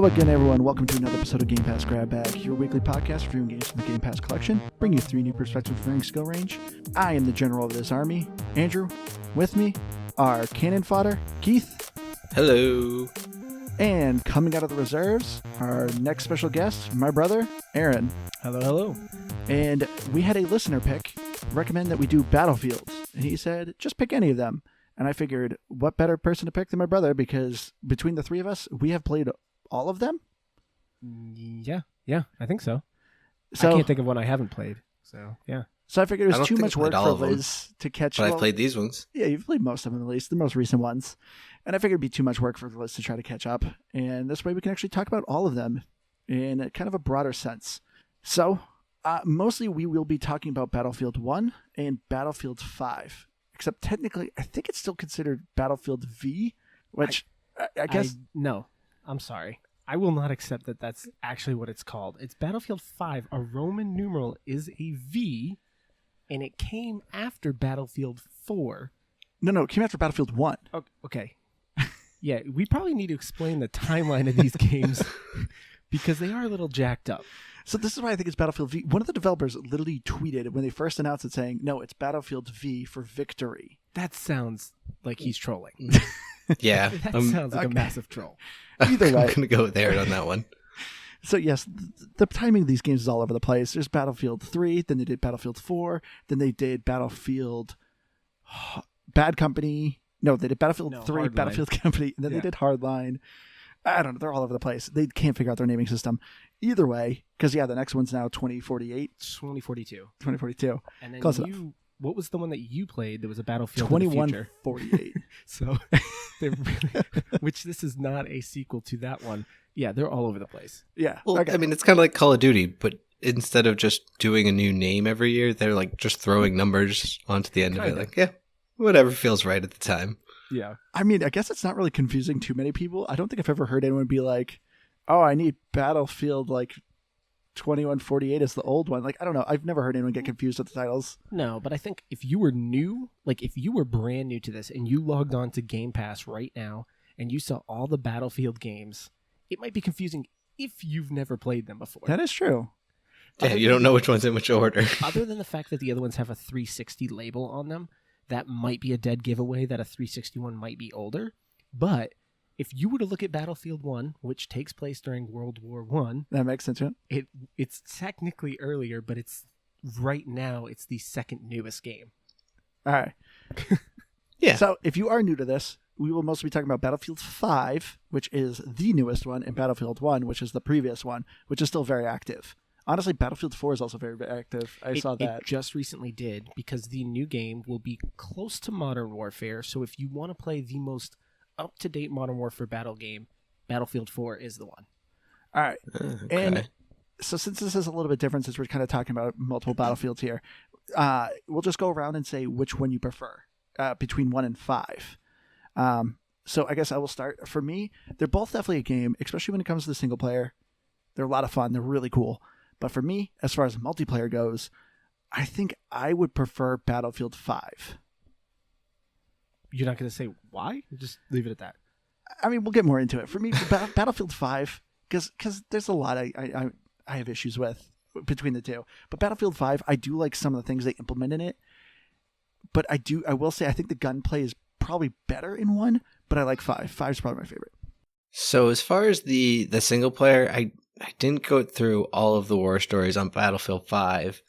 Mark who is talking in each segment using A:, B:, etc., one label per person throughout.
A: Hello again, everyone. Welcome to another episode of Game Pass Grab Bag, your weekly podcast reviewing games from the Game Pass collection, bringing you 3 new perspectives of varying skill range. I am the general of this army, Andrew. With me are cannon fodder, Keith.
B: Hello.
A: And coming out of the reserves, our next special guest, my brother, Aaron.
C: Hello, hello.
A: And we had a listener pick recommend that we do Battlefields. And he said, just pick any of them. And I figured, what better person to pick than my brother, because between the three of us, we have played all of them?
C: Yeah, I think so.
A: So
C: I can't think of one I haven't played. So, yeah.
A: So I figured it was too much work for
B: all of them,
A: Liz to catch.
B: But I've played these ones.
A: Yeah, you've played most of them, at least the most recent ones. And I figured it'd be too much work for Liz to try to catch up. And this way we can actually talk about all of them in a kind of a broader sense. So mostly we will be talking about Battlefield 1 and Battlefield 5. Except technically, I think it's still considered Battlefield V, which I guess...
C: No, I'm sorry. I will not accept that that's actually what it's called. It's Battlefield 5. A Roman numeral is a V, and it came after Battlefield 4.
A: No, it came after Battlefield 1.
C: Oh, okay. Yeah, we probably need to explain the timeline of these games because they are a little jacked up.
A: So this is why I think it's Battlefield V. One of the developers literally tweeted when they first announced it saying, no, it's Battlefield V for victory.
C: That sounds like he's trolling.
B: Yeah.
C: That sounds like a massive troll.
A: Either way.
B: I'm going to go with Aaron on that one.
A: So yes, the timing of these games is all over the place. There's Battlefield 3, then they did Battlefield 4, then they did Battlefield Bad Company. No, they did Battlefield 3,
C: Hardline.
A: Battlefield Company, and then they did Hardline. I don't know. They're all over the place. They can't figure out their naming system. Either way, because, the next one's now 2048.
C: 2042.
A: 2042.
C: And then
A: Close enough.
C: What was the one that you played that was a Battlefield of the future?
A: 2148.
C: So, which this is not a sequel to that one. Yeah, they're all over the place.
A: Yeah.
B: Well,
A: okay.
B: I mean, it's kind of like Call of Duty, but instead of just doing a new name every year, they're like just throwing numbers onto the end of it. Like, yeah, whatever feels right at the time.
C: Yeah.
A: I mean, I guess it's not really confusing too many people. I don't think I've ever heard anyone be like, oh, I need Battlefield 2148 is the old one. I don't know. I've never heard anyone get confused with the titles.
C: No, but I think if you were new, if you were brand new to this and you logged on to Game Pass right now and you saw all the Battlefield games, it might be confusing if you've never played them before.
A: That is true.
B: Yeah, you don't know which one's in which order.
C: Other than the fact that the other ones have a 360 label on them, that might be a dead giveaway that a 361 might be older. But if you were to look at Battlefield 1, which takes place during World War I,
A: That makes sense, yeah.
C: it's technically earlier, but it's right now it's the second newest game.
A: All right.
B: Yeah.
A: So if you are new to this, we will mostly be talking about Battlefield 5, which is the newest one, and Battlefield 1, which is the previous one, which is still very active. Honestly, Battlefield 4 is also very, very active. I saw that.
C: It just recently did, because the new game will be close to Modern Warfare, so if you want to play the most up-to-date Modern Warfare battle game, Battlefield 4 is the one.
A: All right.
B: Okay.
A: And so since this is a little bit different, since we're kind of talking about multiple Battlefields here, we'll just go around and say which one you prefer between 1 and 5. So I guess I will start. For me, they're both definitely a game, especially when it comes to the single player. They're a lot of fun. They're really cool. But for me, as far as multiplayer goes, I think I would prefer Battlefield 5.
C: You're not going to say why? Just leave it at that.
A: I mean, we'll get more into it. For me, Battlefield 5, because there's a lot I have issues with between the two. But Battlefield 5, I do like some of the things they implement in it. But I will say I think the gunplay is probably better in 1, but I like 5. 5 is probably my favorite.
B: So as far as the single player, I didn't go through all of the war stories on Battlefield 5,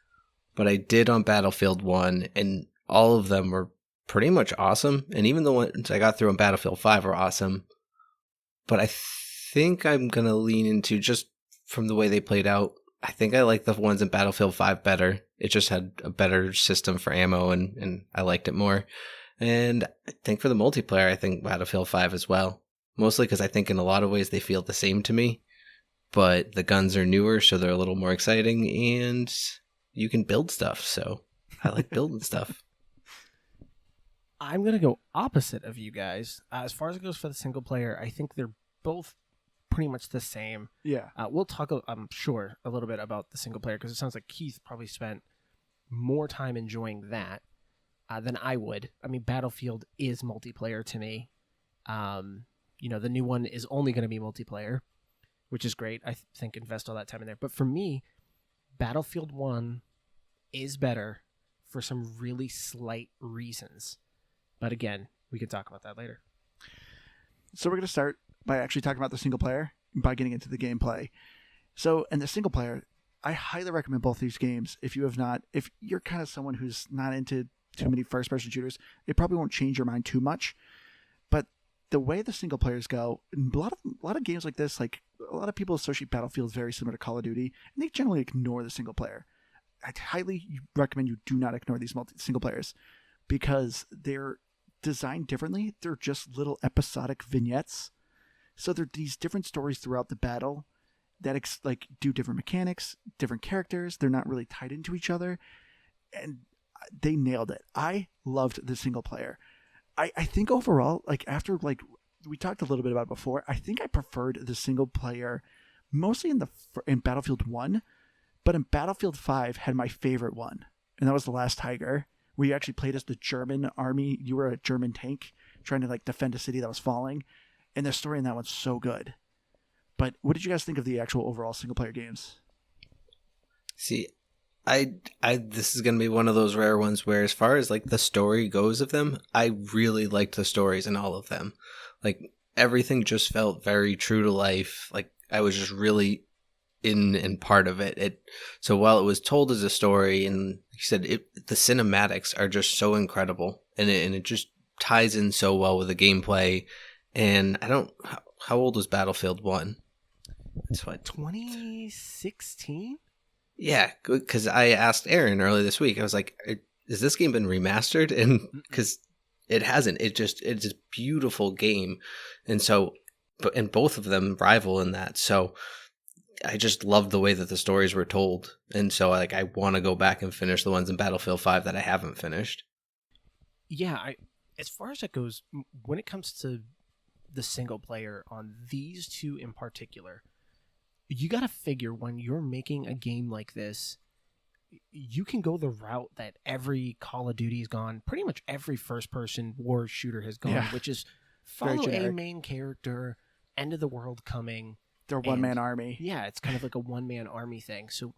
B: but I did on Battlefield 1, and all of them were pretty much awesome. And even the ones I got through on Battlefield 5 were awesome. But I think I'm going to lean into, just from the way they played out, I think I like the ones in Battlefield 5 better. It just had a better system for ammo, and I liked it more. And I think for the multiplayer, I think Battlefield 5 as well. Mostly because I think in a lot of ways they feel the same to me. But the guns are newer, so they're a little more exciting, and you can build stuff. So I like building stuff.
C: I'm going to go opposite of you guys. As far as it goes for the single player, I think they're both pretty much the same.
A: Yeah.
C: We'll talk, I'm sure, a little bit about the single player, because it sounds like Keith probably spent more time enjoying that than I would. I mean, Battlefield is multiplayer to me. The new one is only going to be multiplayer, which is great. I think invest all that time in there. But for me, Battlefield 1 is better for some really slight reasons. But again, we can talk about that later.
A: So we're going to start by actually talking about the single player by getting into the gameplay. So in the single player, I highly recommend both these games. If you're kind of someone who's not into too many first-person shooters, it probably won't change your mind too much. But the way the single players go, a lot of games like this, like a lot of people associate Battlefield very similar to Call of Duty, and they generally ignore the single player. I highly recommend you do not ignore these single players because they're designed differently. They're just little episodic vignettes. So they're these different stories throughout the battle that do different mechanics, different characters. They're not really tied into each other, and they nailed it. I loved the single player. I think overall, like after like we talked a little bit about it before, I think I preferred the single player mostly in Battlefield 1, but in Battlefield 5 had my favorite one, and that was The Last Tiger, where you actually played as the German army. You were a German tank trying to like defend a city that was falling, and the story in that one's so good. But what did you guys think of the actual overall single player games?
B: See, I this is going to be one of those rare ones where as far as like the story goes of them, I really liked the stories in all of them. Like everything just felt very true to life. Like I was just really in and part of it. So while it was told as a story, and like you said, the cinematics are just so incredible, and it just ties in so well with the gameplay. And how old was Battlefield 1? It's what,
C: 2016?
B: Yeah, because I asked Aaron earlier this week. I was like, "Has this game been remastered?" And because it hasn't, it's a beautiful game, and so, and both of them rival in that. So I just love the way that the stories were told, and so I want to go back and finish the ones in Battlefield 5 that I haven't finished.
C: Yeah, as far as it goes, when it comes to the single player on these two in particular, you got to figure when you're making a game like this, you can go the route that every Call of Duty has gone, pretty much every first-person war shooter has gone, which is follow a main character, end of the world coming.
A: They're one-man army.
C: Yeah, it's kind of like a one-man army thing. So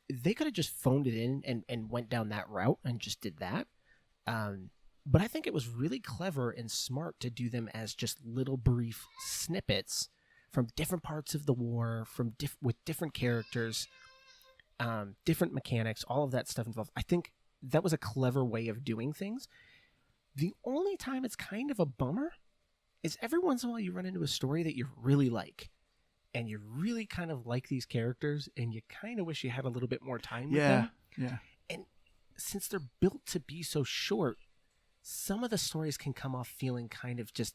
C: they could have just phoned it in and went down that route and just did that. But I think it was really clever and smart to do them as just little brief snippets from different parts of the war, with different characters, different mechanics, all of that stuff involved. I think that was a clever way of doing things. The only time it's kind of a bummer is every once in a while you run into a story that you really like, and you really kind of like these characters, and you kind of wish you had a little bit more time with them.
A: Yeah.
C: And since they're built to be so short, some of the stories can come off feeling kind of just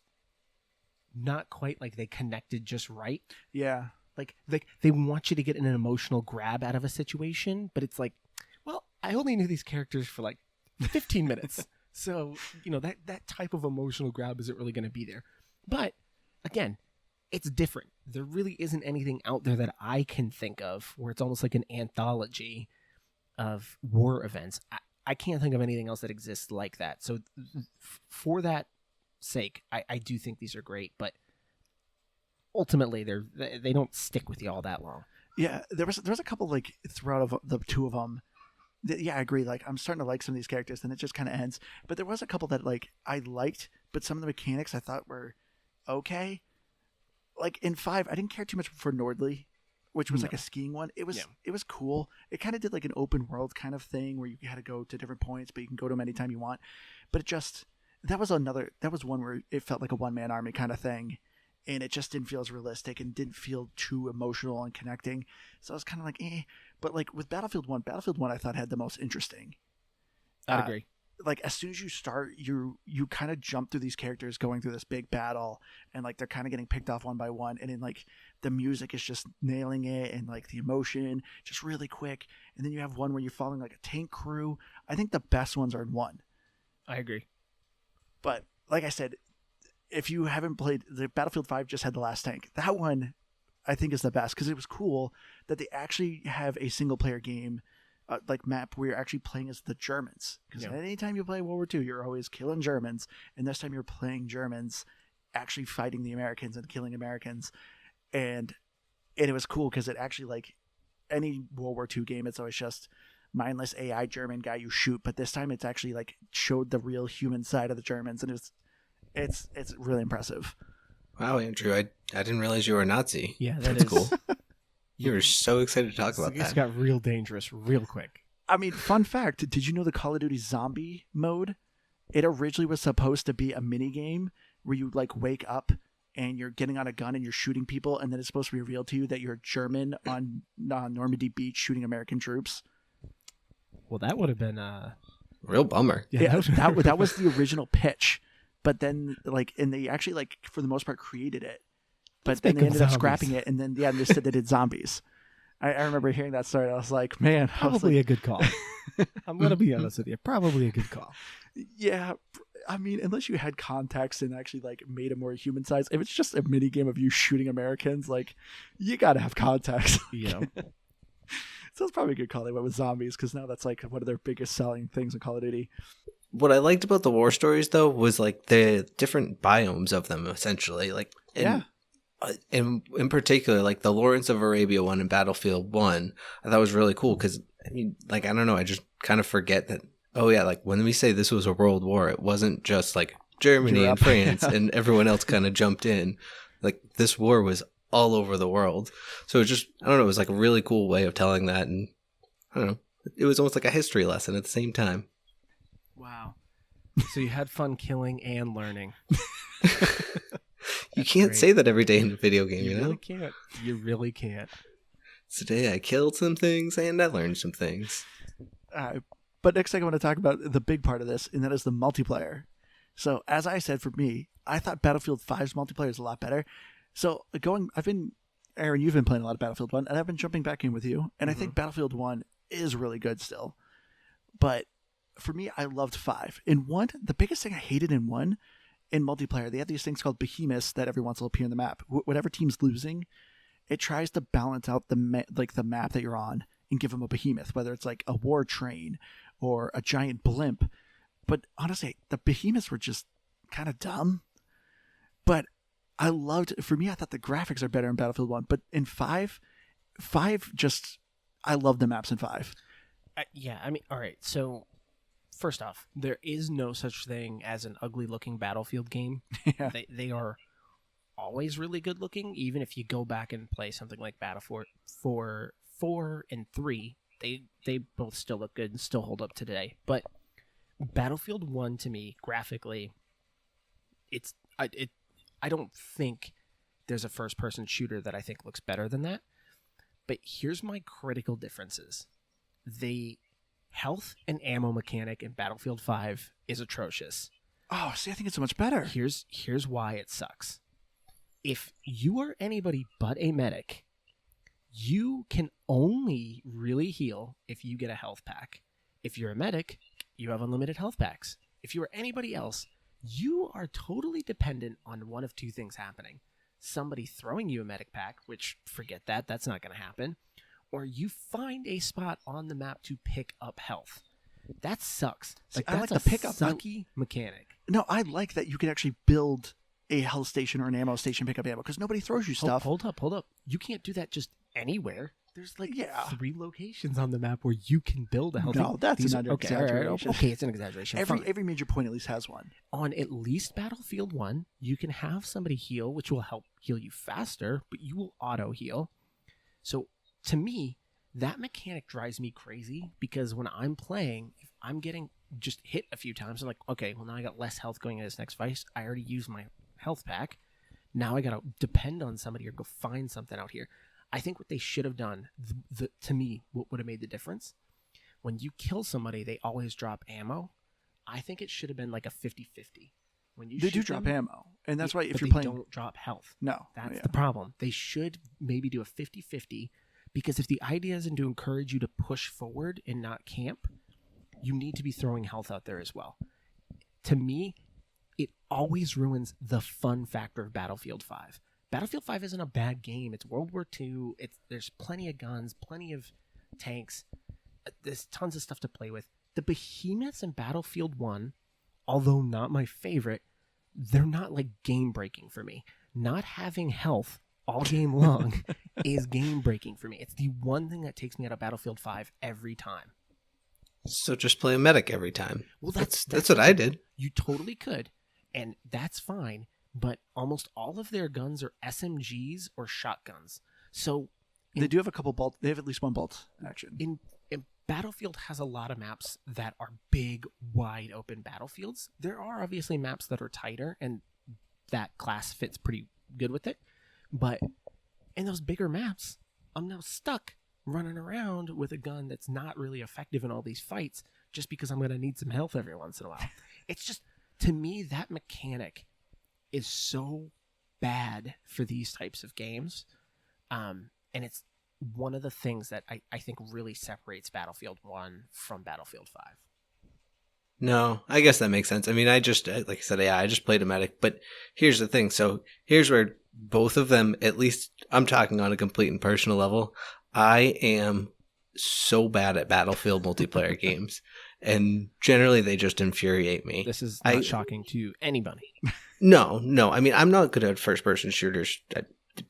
C: not quite like they connected just right.
A: Yeah.
C: Like they want you to get an emotional grab out of a situation, but it's like, well, I only knew these characters for like 15 minutes. So, that type of emotional grab isn't really going to be there. But again, it's different. There really isn't anything out there that I can think of where it's almost like an anthology of war events. I can't think of anything else that exists like that. So for that sake, I do think these are great, but ultimately they don't stick with you all that long.
A: Yeah, there was a couple like throughout of the two of them. Yeah, I agree. Like I'm starting to like some of these characters, and it just kind of ends. But there was a couple that like I liked, but some of the mechanics I thought were okay. Like in 5, I didn't care too much for Nordley, which was like a skiing one. It was cool. It kind of did like an open world kind of thing where you had to go to different points, but you can go to them anytime you want. But that was one where it felt like a one-man army kind of thing, and it just didn't feel as realistic and didn't feel too emotional and connecting. So I was kind of like, eh. But like with Battlefield 1 I thought had the most interesting.
C: I'd agree.
A: Like as soon as you start, you kind of jump through these characters going through this big battle, and like they're kind of getting picked off one by one, and then like the music is just nailing it, and like the emotion just really quick. And then you have one where you're following like a tank crew. I think the best ones are in 1.
C: I agree.
A: But like I said, if you haven't played, the Battlefield 5 just had The Last Tank. That one I think is the best because it was cool that they actually have a single player game like map where you're actually playing as the Germans. Because anytime you play World War II, you're always killing Germans, and this time you're playing Germans actually fighting the Americans and killing Americans. and it was cool because it actually, like any World War II game, it's always just mindless AI German guy you shoot, but this time it's actually like showed the real human side of the Germans, and it's really impressive.
B: Wow, Andrew, I didn't realize you were a Nazi.
C: Yeah,
B: that's cool. You were so excited to talk about that.
C: It's got real dangerous real quick.
A: I mean, fun fact, did you know the Call of Duty zombie mode? It originally was supposed to be a mini game where you like wake up and you're getting on a gun and you're shooting people, and then it's supposed to be revealed to you that you're German on Normandy Beach shooting American troops.
C: Well, that would have been
B: real bummer.
A: Yeah, that was the original pitch. But then, like, and they actually, like, for the most part, created it. But then they ended up scrapping it, and then, they said they did zombies. I remember hearing that story, and I was like, man.
C: Probably a good call. I'm going to be honest with you. Probably a good call.
A: Yeah, I mean, unless you had context and actually, like, made it more human size. If it's just a mini game of you shooting Americans, like, you got to have context.
C: Yeah.
A: So it's probably a good call. They went with zombies, because now that's, like, one of their biggest selling things in Call of Duty.
B: What I liked about the war stories, though, was like the different biomes of them, essentially. Like, in particular, like the Lawrence of Arabia one and Battlefield 1, I thought was really cool because, I mean, like, I don't know, I just kind of forget that, oh yeah, like when we say this was a world war, it wasn't just like Germany and France and everyone else kind of jumped in. Like, this war was all over the world. So it just, I don't know, it was like a really cool way of telling that, and I don't know, it was almost like a history lesson at the same time.
C: Wow. So you had fun killing and learning.
B: You can't say that every day in a video game, you know?
C: Really can't. You really can't.
B: Today I killed some things and I learned some things.
A: But next thing I want to talk about the big part of this, and that is the multiplayer. So as I said, for me, I thought Battlefield 5's multiplayer is a lot better. So Aaron, you've been playing a lot of Battlefield 1, and I've been jumping back in with you, and I think Battlefield 1 is really good still. But for me, I loved 5. In 1, the biggest thing I hated in 1, in multiplayer, they have these things called behemoths that every once will appear in the map. Whatever team's losing, it tries to balance out the map that you're on and give them a behemoth, whether it's like a war train or a giant blimp. But honestly, the behemoths were just kind of dumb. But I thought the graphics are better in Battlefield 1. But in 5 I love the maps in 5.
C: Yeah, I mean, all right, so first off, there is no such thing as an ugly-looking Battlefield game.
A: Yeah.
C: They are always really good-looking, even if you go back and play something like Battlefield 4 and 3. They both still look good and still hold up today. But Battlefield 1, to me, graphically, I don't think there's a first-person shooter that I think looks better than that. But here's my critical differences. The health and ammo mechanic in Battlefield 5 is atrocious.
A: Oh, see, I think it's so much better.
C: Here's why it sucks. If you are anybody but a medic, you can only really heal if you get a health pack. If you're a medic, you have unlimited health packs. If you are anybody else, you are totally dependent on one of two things happening. Somebody throwing you a medic pack, which, forget that, that's not going to happen. Or you find a spot on the map to pick up health. That sucks.
A: Like,
C: that's
A: I like
C: a
A: the pickup
C: sucky mechanic.
A: No, I like that you can actually build a health station or an ammo station, pick up ammo, because nobody throws you stuff.
C: Hold up. You can't do that just anywhere. There's like 3 locations on the map where you can build a health.
A: No, that's an exaggeration.
C: Okay, it's an exaggeration.
A: Every major point at least has one.
C: On at least Battlefield 1, you can have somebody heal, which will help heal you faster, but you will auto heal. So to me, that mechanic drives me crazy because when I'm playing, if I'm getting just hit a few times, I'm like, okay, well now I got less health going into this next fight. I already used my health pack. Now I got to depend on somebody or go find something out here. I think what they should have done, to me, what would have made the difference, when you kill somebody, they always drop ammo. I think it should have been like a 50-50. When you
A: They do drop ammo, and that's why if you're
C: they
A: playing,
C: don't drop health.
A: No,
C: That's the problem. They should maybe do a 50-50, because if the idea isn't to encourage you to push forward and not camp, you need to be throwing health out there as well. To me, it always ruins the fun factor of Battlefield 5. Battlefield 5 isn't a bad game. It's World War II. There's plenty of guns, plenty of tanks. There's tons of stuff to play with. The behemoths in Battlefield 1, although not my favorite, they're not like game-breaking for me. Not having health all game long is game breaking for me. It's the one thing that takes me out of Battlefield 5 every time.
B: So just play a medic every time.
C: Well,
B: That's
C: that's
B: what
C: the
B: I
C: thing.
B: did.
C: You totally could, and that's fine. But almost all of their guns are SMGs or shotguns. So
A: They do have a couple bolt. They have at least one bolt action.
C: in Battlefield has a lot of maps that are big, wide open battlefields. There are obviously maps that are tighter, and that class fits pretty good with it. But in those bigger maps, I'm now stuck running around with a gun that's not really effective in all these fights just because I'm going to need some health every once in a while. It's just, to me, that mechanic is so bad for these types of games. And it's one of the things that I think really separates Battlefield 1 from Battlefield 5.
B: No, I guess that makes sense. I mean, like I said, yeah, I just played a medic. But here's the thing. So here's where both of them, at least I'm talking on a complete and personal level, I am so bad at Battlefield multiplayer games. And generally, they just infuriate me.
C: This is not shocking to anybody.
B: No. I mean, I'm not good at first-person shooters,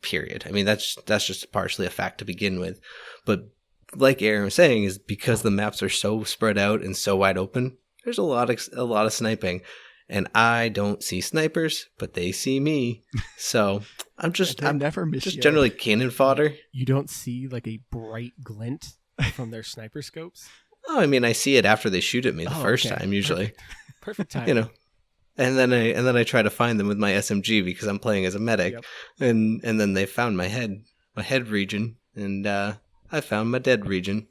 B: period. I mean, that's just partially a fact to begin with. But like Aaron was saying, is because the maps are so spread out and so wide open, there's a lot of sniping. And I don't see snipers, but they see me. So I'm
A: never miss
B: just
A: you.
B: generally cannon fodder.
C: You don't see like a bright glint from their sniper scopes?
B: Oh, I mean, I see it after they shoot at me the first time, usually.
C: Perfect time.
B: You know, and then I try to find them with my SMG because I'm playing as a medic,
C: Yep.
B: and then they found my head region, and I found my dead region.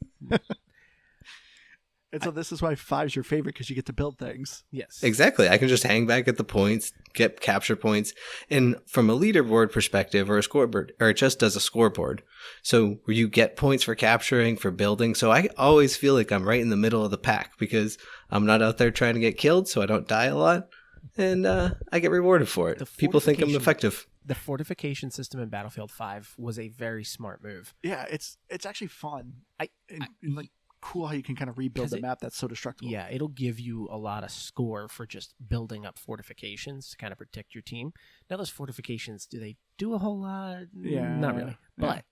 A: And so this is why 5's your favorite, because you get to build things.
C: Yes.
B: Exactly. I can just hang back at the points, get capture points. And from a leaderboard perspective or a scoreboard, or it just does a scoreboard. So where you get points for capturing, for building. So I always feel like I'm right in the middle of the pack because I'm not out there trying to get killed, so I don't die a lot. And I get rewarded for it. People think I'm effective.
C: The fortification system in Battlefield 5 was a very smart move.
A: Yeah, it's actually fun. And like cool how you can kind of rebuild the map that's so destructible.
C: Yeah, it'll give you a lot of score for just building up fortifications to kind of protect your team. Now, those fortifications, do they do a whole lot?
A: Yeah.
C: Not really. But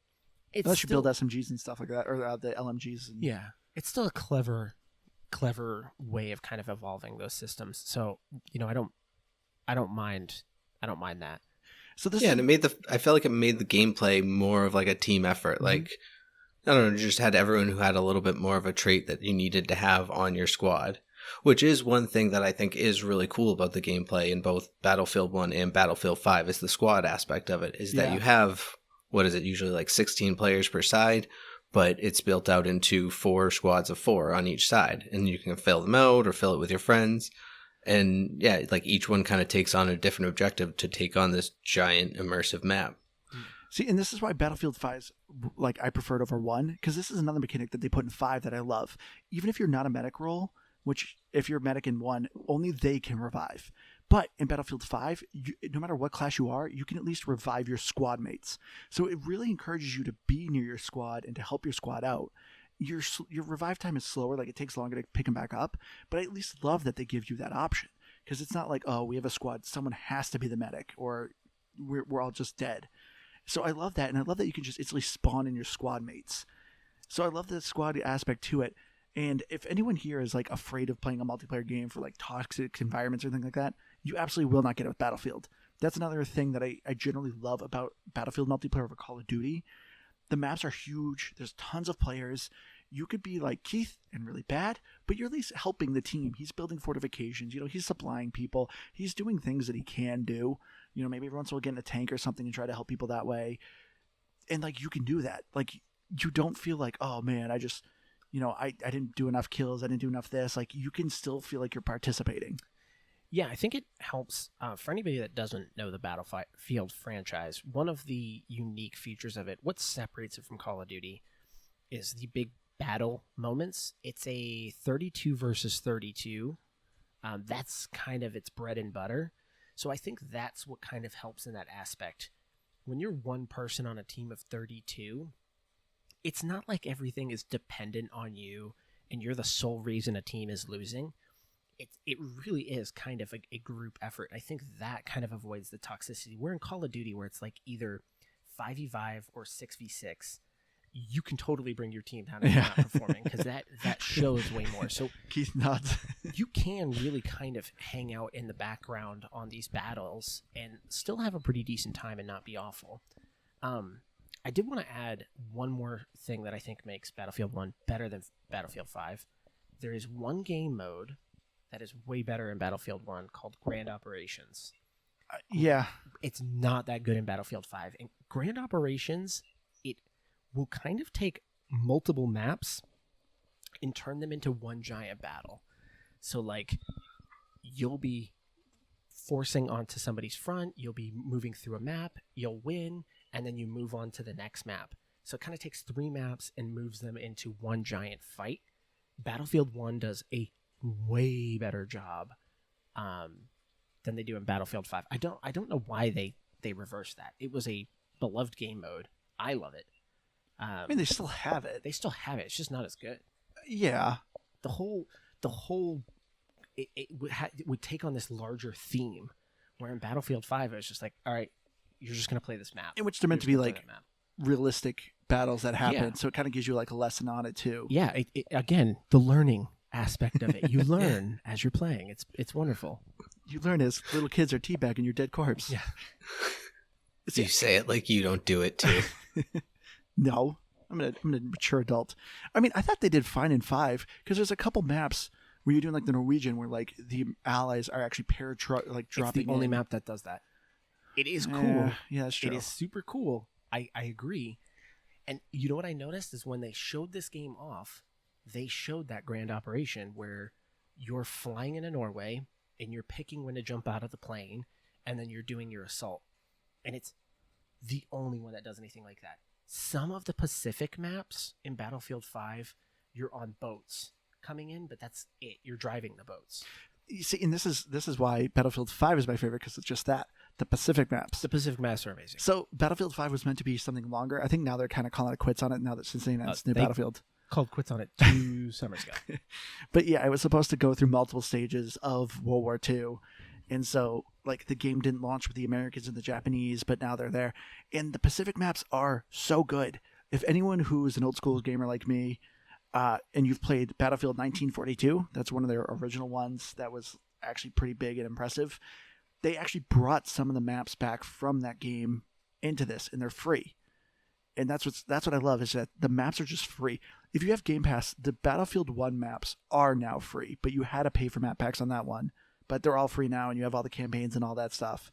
C: it's
A: unless you build SMGs and stuff like that, or the LMGs. And...
C: Yeah. It's still a clever way of kind of evolving those systems. So, I don't mind that.
A: So this
B: and I felt like it made the gameplay more of like a team effort. Mm-hmm. Like, I don't know, you just had everyone who had a little bit more of a trait that you needed to have on your squad, which is one thing that I think is really cool about the gameplay in both Battlefield 1 and Battlefield 5 is the squad aspect of it, is that you have, what is it, usually like 16 players per side, but it's built out into 4 squads of 4 on each side, and you can fill them out or fill it with your friends. And yeah, like each one kind of takes on a different objective to take on this giant immersive map.
A: See, and this is why Battlefield 5 like I prefer it over 1, because this is another mechanic that they put in 5 that I love. Even if you're not a medic role, which if you're a medic in 1, only they can revive. But in Battlefield 5, no matter what class you are, you can at least revive your squad mates. So it really encourages you to be near your squad and to help your squad out. Your revive time is slower, like it takes longer to pick them back up, but I at least love that they give you that option, because it's not like, oh, we have a squad, someone has to be the medic, or we're all just dead. So I love that, and I love that you can just instantly spawn in your squad mates. So I love the squad aspect to it. And if anyone here is like afraid of playing a multiplayer game for like toxic environments or anything like that, you absolutely will not get it with Battlefield. That's another thing that I generally love about Battlefield multiplayer over Call of Duty. The maps are huge. There's tons of players. You could be like Keith and really bad, but you're at least helping the team. He's building fortifications. He's supplying people. He's doing things that he can do. Maybe every once in a while get in a tank or something and try to help people that way. And like, you can do that. Like, you don't feel like, oh man, I just, I didn't do enough kills. I didn't do enough this. Like, you can still feel like you're participating.
C: Yeah, I think it helps for anybody that doesn't know the Battlefield franchise. One of the unique features of it, what separates it from Call of Duty, is the big battle moments. It's a 32 versus 32. That's kind of its bread and butter. So I think that's what kind of helps in that aspect. When you're one person on a team of 32, it's not like everything is dependent on you and you're the sole reason a team is losing. It really is kind of a group effort. I think that kind of avoids the toxicity. We're in Call of Duty where it's like either 5v5 or 6v6, you can totally bring your team down if you're not performing, because that shows way more. So
A: Keith nods.
C: you can really kind of hang out in the background on these battles and still have a pretty decent time and not be awful. I did want to add one more thing that I think makes Battlefield 1 better than Battlefield 5. There is one game mode that is way better in Battlefield 1 called Grand Operations.
A: Yeah.
C: It's not that good in Battlefield 5. In Grand Operations, it will kind of take multiple maps and turn them into one giant battle. So, like, you'll be forcing onto somebody's front, you'll be moving through a map, you'll win, and then you move on to the next map. So it kind of takes 3 maps and moves them into one giant fight. Battlefield 1 does a way better job than they do in Battlefield 5. I don't know why they reversed that. It was a beloved game mode. I love it.
A: I mean, they still have it.
C: They still have it. It's just not as good.
A: Yeah.
C: The whole it would take on this larger theme, where in Battlefield 5 it was just like, all right, you're just gonna play this map.
A: In which they're meant to be like realistic battles that happen,
C: Yeah.
A: so it kind of gives you like a lesson on it too.
C: Yeah, again, the learning aspect of it. You learn as you're playing. It's wonderful.
A: You learn as little kids are teabagging your dead corpse.
C: Yeah.
B: You say it like you don't do it too.
A: No, I'm a mature adult. I mean, I thought they did fine in 5 because there's a couple maps where you're doing like the Norwegian, where like the allies are actually dropping.
C: It's the only map that does that. It is cool.
A: Yeah, that's true.
C: It is super cool. I agree. And you know what I noticed is when they showed this game off, they showed that grand operation where you're flying into Norway and you're picking when to jump out of the plane, and then you're doing your assault. And it's the only one that does anything like that. Some of the Pacific maps in Battlefield 5, you're on boats coming in, but that's it. You're driving the boats.
A: You see, and this is why Battlefield 5 is my favorite, because it's just that, the Pacific maps.
C: The Pacific maps are amazing.
A: So Battlefield 5 was meant to be something longer. I think now they're kind of calling it quits on it now that since they announced new Battlefield.
C: Called quits on it 2 summers ago.
A: But yeah, it was supposed to go through multiple stages of World War II. And so, like, the game didn't launch with the Americans and the Japanese, but now they're there. And the Pacific maps are so good. If anyone who is an old school gamer like me, and you've played Battlefield 1942, that's one of their original ones that was actually pretty big and impressive. They actually brought some of the maps back from that game into this, and they're free. And that's what I love, is that the maps are just free. If you have Game Pass, the Battlefield 1 maps are now free, but you had to pay for map packs on that one. But they're all free now, and you have all the campaigns and all that stuff.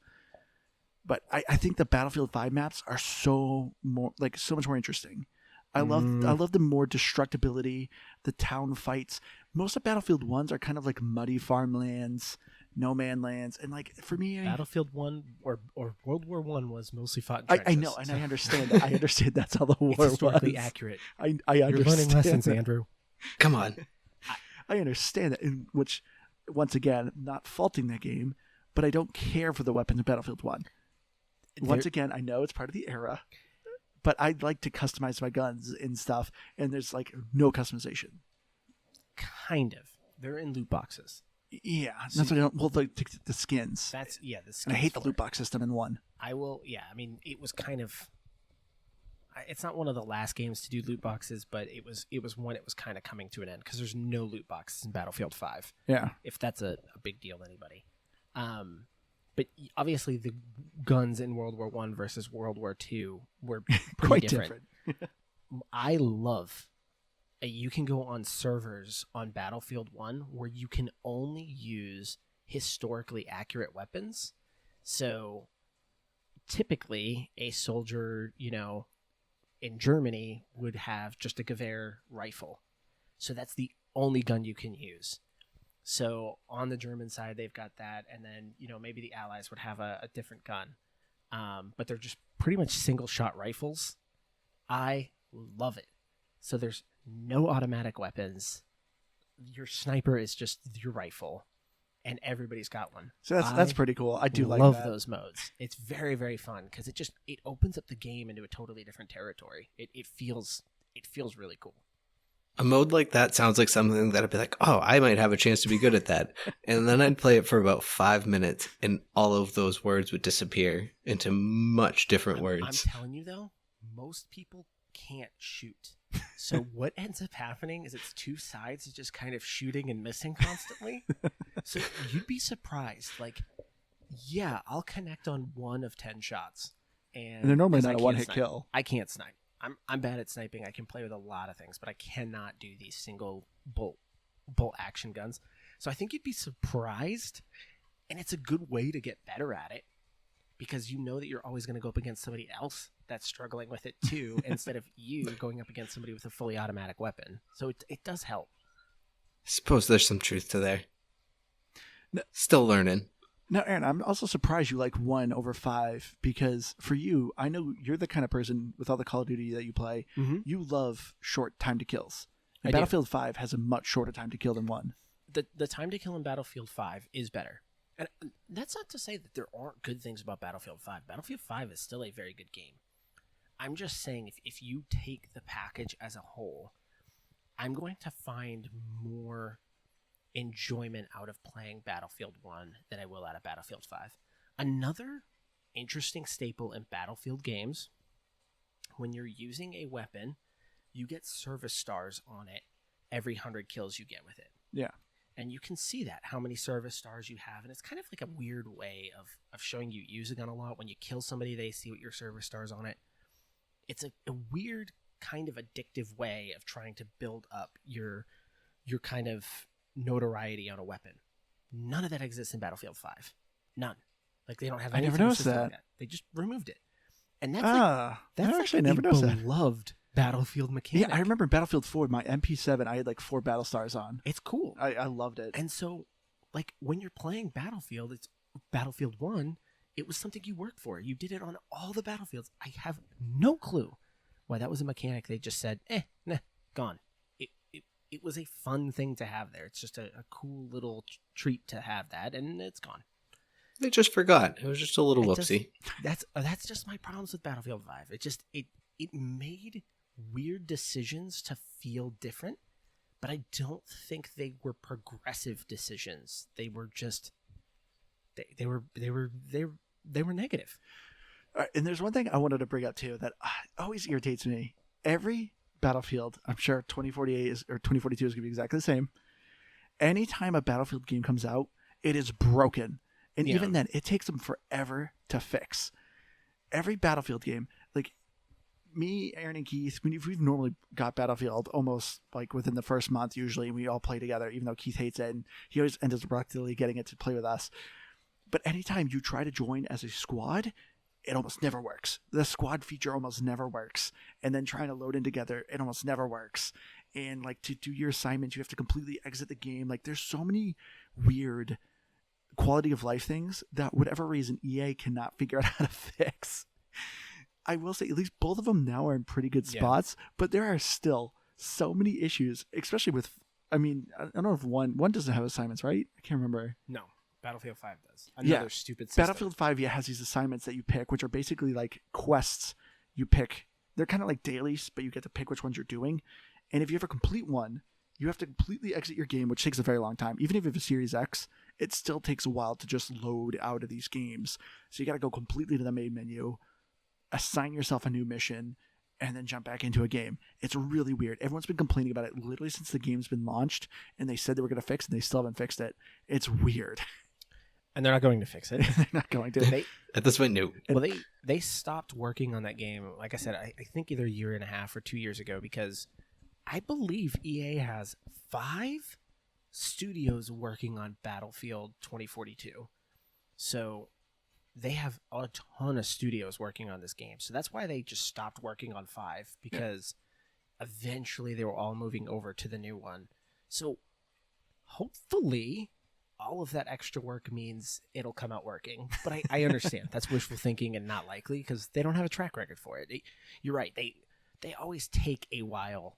A: But I think the Battlefield 5 maps are so much more interesting. I love the more destructibility, the town fights. Most of Battlefield 1s are kind of like muddy farmlands, no man lands, and like for me,
C: Battlefield 1 or World War 1 was mostly fought in
A: I
C: trenches.
A: know, and I understand that. I understand that's how the war
C: it's historically
A: was.
C: accurate.
A: I understand.
C: You're learning lessons,
A: that.
C: Andrew.
B: Come on.
A: I understand that, in which, once again, not faulting that game, but I don't care for the weapons in Battlefield 1. Once again, I know it's part of the era, but I'd like to customize my guns and stuff, and there's like no customization.
C: Kind of. They're in loot boxes.
A: Yeah, that's what I don't. Well, the skins.
C: The skins.
A: And I hate the loot box system in 1.
C: I mean, it was kind of. It's not one of the last games to do loot boxes, but it was when it was kind of coming to an end, because there's no loot boxes in Battlefield 5.
A: Yeah,
C: if that's a big deal to anybody. But obviously the guns in World War I versus World War II were pretty
A: quite
C: different. I love you can go on servers on Battlefield 1 where you can only use historically accurate weapons. So typically a soldier, in Germany would have just a Gewehr rifle. So that's the only gun you can use. So on the German side, they've got that, and then maybe the Allies would have a different gun, but they're just pretty much single shot rifles. I love it. So there's no automatic weapons. Your sniper is just your rifle, and everybody's got one.
A: So that's pretty cool. I do
C: love
A: that.
C: those modes. It's very, very fun because it opens up the game into a totally different territory. It feels really cool.
B: A mode like that sounds like something that I'd be like, oh, I might have a chance to be good at that. And then I'd play it for about 5 minutes and all of those words would disappear into much different
C: I'm
B: words.
C: telling you, though, most people can't shoot. So what ends up happening is it's two sides just kind of shooting and missing constantly. So you'd be surprised. Like, yeah, I'll connect on 1 of 10 shots. And
A: they're normally
C: 'cause I
A: not a
C: can't
A: one-hit
C: snipe.
A: kill.
C: I can't snipe. I'm bad at sniping. I can play with a lot of things, but I cannot do these single bolt action guns. So I think you'd be surprised, and it's a good way to get better at it because you know that you're always going to go up against somebody else that's struggling with it too, instead of you going up against somebody with a fully automatic weapon. So it does help.
B: Suppose there's some truth to there.
A: No.
B: Still learning.
A: Now, Aaron, I'm also surprised you like 1 over 5 because for you, I know you're the kind of person with all the Call of Duty that you play,
C: Mm-hmm.
A: you love short time to kills. And
C: I do.
A: Battlefield 5 has a much shorter time to kill than 1.
C: The time to kill in Battlefield 5 is better. And that's not to say that there aren't good things about Battlefield 5. Battlefield 5 is still a very good game. I'm just saying if you take the package as a whole, I'm going to find more enjoyment out of playing Battlefield 1 than I will out of Battlefield 5. Another interesting staple in Battlefield games, when you're using a weapon, you get service stars on it every 100 kills you get with it.
A: Yeah.
C: And you can see that, how many service stars you have. And it's kind of like a weird way of showing you use a gun a lot. When you kill somebody, they see what your service stars on it. It's a weird kind of addictive way of trying to build up your kind of notoriety on a weapon. None of that exists in Battlefield 5. None. Like, they don't have
A: I
C: anything
A: never noticed
C: system like
A: that.
C: They just removed it. And that's
A: I actually never noticed that.
C: beloved Battlefield mechanic.
A: Yeah, I remember Battlefield 4, my MP7, I had like 4 battle stars on.
C: It's cool.
A: I loved it.
C: And so, like, when you're playing Battlefield, it's Battlefield 1, it was something you worked for. You did it on all the battlefields. I have no clue why that was a mechanic. They just said, nah, gone. It was a fun thing to have there. It's just a cool little treat to have that, and it's gone.
B: They just forgot. It was just a little
C: It
B: whoopsie.
C: That's just my problems with Battlefield 5. It made weird decisions to feel different, but I don't think they were progressive decisions. They were just they were negative.
A: All right, and there's one thing I wanted to bring up too that always irritates me. Every Battlefield, I'm sure 2048 is or 2042 is going to be exactly the same. Anytime a Battlefield game comes out, it is broken. And even then, it takes them forever to fix. Every Battlefield game, like me, Aaron, and Keith, we've normally got Battlefield almost like within the first month usually, and we all play together, even though Keith hates it, and he always ends up reluctantly getting it to play with us. But anytime you try to join as a squad, it almost never works. The squad feature almost never works. And then trying to load in together, it almost never works. And like to do your assignments, you have to completely exit the game. Like there's so many weird quality of life things that whatever reason EA cannot figure out how to fix. I will say at least both of them now are in pretty good spots, but there are still so many issues, especially with, I mean, I don't know if one doesn't have assignments, right? I can't remember.
C: No, Battlefield 5 does. Another stupid system.
A: Battlefield 5 has these assignments that you pick, which are basically like quests you pick. They're kind of like dailies, but you get to pick which ones you're doing. And if you ever complete one, you have to completely exit your game, which takes a very long time. Even if you have a Series X, it still takes a while to just load out of these games. So you got to go completely to the main menu, assign yourself a new mission, and then jump back into a game. It's really weird. Everyone's been complaining about it literally since the game's been launched, and they said they were going to fix it, and they still haven't fixed it. It's weird.
C: And they're not going to fix it.
A: They're not going to.
B: At this point, no.
C: Well, they stopped working on that game, like I said, I think either a year and a half or 2 years ago, because I believe EA has 5 studios working on Battlefield 2042. So they have a ton of studios working on this game. So that's why they just stopped working on 5, because eventually they were all moving over to the new one. So hopefully all of that extra work means it'll come out working. But I understand. That's wishful thinking and not likely, because they don't have a track record for it. You're right. They always take a while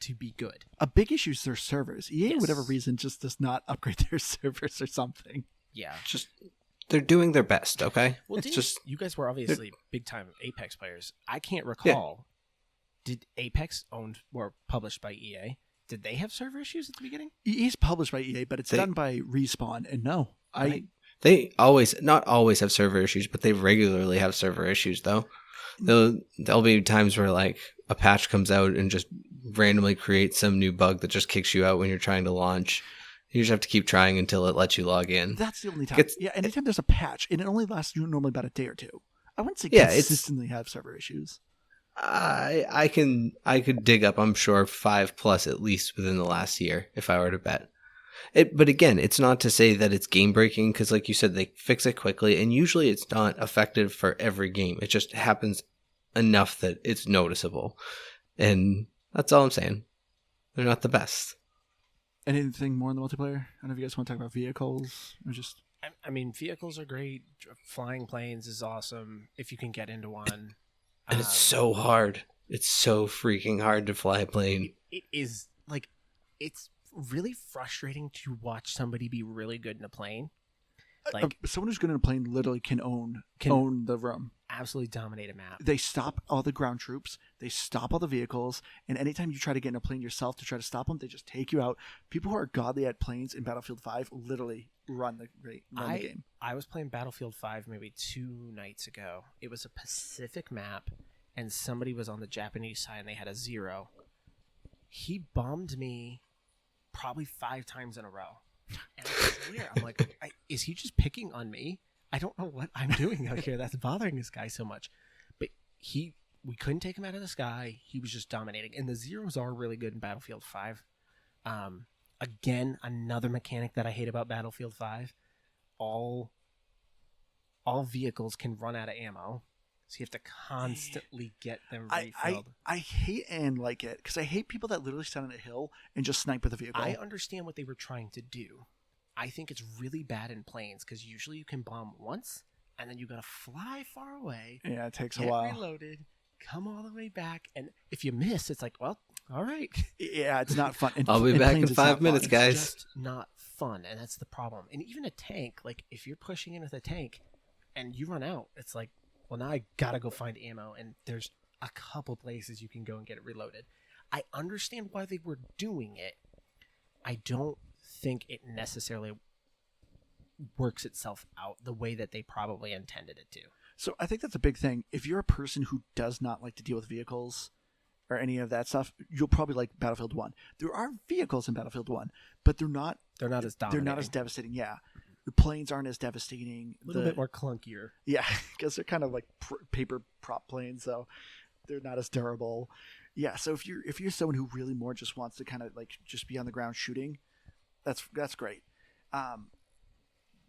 C: to be good.
A: A big issue is their servers. EA, for whatever reason, just does not upgrade their servers or something.
C: Yeah.
B: Just they're doing their best, okay?
C: Well,
B: it's just
C: you guys were obviously big-time Apex players. I can't recall. Did Apex owned or published by EA? Did they have server issues at the beginning?
A: EA's published by EA, but it's done by Respawn. And no,
B: They not always have server issues, but they regularly have server issues, though. There'll be times where like a patch comes out and just randomly creates some new bug that just kicks you out when you're trying to launch. You just have to keep trying until it lets you log in.
A: That's the only time. Anytime there's a patch, and it only lasts normally about a day or two. I wouldn't say consistently have server issues.
B: I could dig up, I'm sure, 5+ at least within the last year if I were to bet. But again, it's not to say that it's game breaking because, like you said, they fix it quickly, and usually it's not effective for every game. It just happens enough that it's noticeable, and that's all I'm saying. They're not the best.
A: Anything more in the multiplayer? I don't know if you guys want to talk about vehicles or just.
C: I mean, vehicles are great. Flying planes is awesome if you can get into one.
B: And it's so hard. It's so freaking hard to fly a plane.
C: It is like it's really frustrating to watch somebody be really good in a plane. Like
A: someone who's good in a plane literally can own the room.
C: Absolutely dominate a map.
A: They stop all the ground troops. They stop all the vehicles. And anytime you try to get in a plane yourself to try to stop them, they just take you out. People who are godly at planes in Battlefield 5 literally run the game.
C: I was playing Battlefield 5 maybe 2 nights ago. It was a Pacific map, and somebody was on the Japanese side, and they had a 0. He bombed me probably 5 times in a row. And I swear, I'm like, is he just picking on me? I don't know what I'm doing out here that's bothering this guy so much. But we couldn't take him out of the sky. He was just dominating. And the zeros are really good in Battlefield 5. Again, another mechanic that I hate about Battlefield 5. All vehicles can run out of ammo. So you have to constantly get them refilled.
A: I hate and like it because I hate people that literally stand on a hill and just snipe with a vehicle.
C: I understand what they were trying to do. I think it's really bad in planes because usually you can bomb once and then you got to fly far away.
A: Yeah, it takes a while.
C: Get reloaded, come all the way back, and if you miss, it's like, well, all right.
A: Yeah, it's not fun.
B: I'll be back in 5 minutes, guys.
C: It's just not fun, and that's the problem. And even a tank, like if you're pushing in with a tank and you run out, it's like, well, now I gotta go find ammo, and there's a couple places you can go and get it reloaded. I understand why they were doing it. I don't think it necessarily works itself out the way that they probably intended it to.
A: So I think that's a big thing. If you're a person who does not like to deal with vehicles or any of that stuff, you'll probably like Battlefield 1. There are vehicles in Battlefield 1, but they're not as dominating. They're not as devastating, yeah. The planes aren't as devastating.
C: A little bit more clunkier.
A: Yeah, because they're kind of like paper prop planes, so they're not as durable. Yeah, so if you're someone who really more just wants to kind of like just be on the ground shooting, that's great.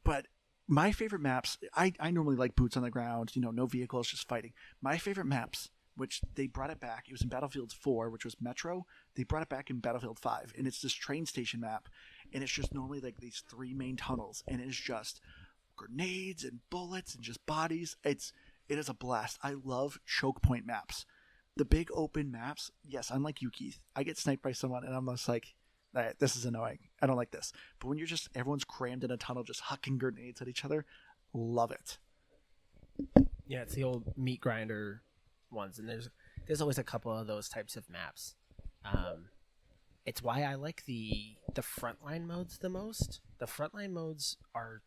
A: But my favorite maps, I normally like boots on the ground, no vehicles, just fighting. My favorite maps, which they brought it back, it was in Battlefield 4, which was Metro. They brought it back in Battlefield 5, and it's this train station map, and it's just normally like these 3 main tunnels, and it's just grenades and bullets and just bodies. It is a blast. I love choke point maps. The big open maps, yes, unlike you, Keith, I get sniped by someone, and I'm just like, all right, this is annoying. I don't like this. But when everyone's crammed in a tunnel just hucking grenades at each other, love it.
C: Yeah, it's the old meat grinder ones, and there's always a couple of those types of maps. It's why I like the frontline modes the most. The frontline modes are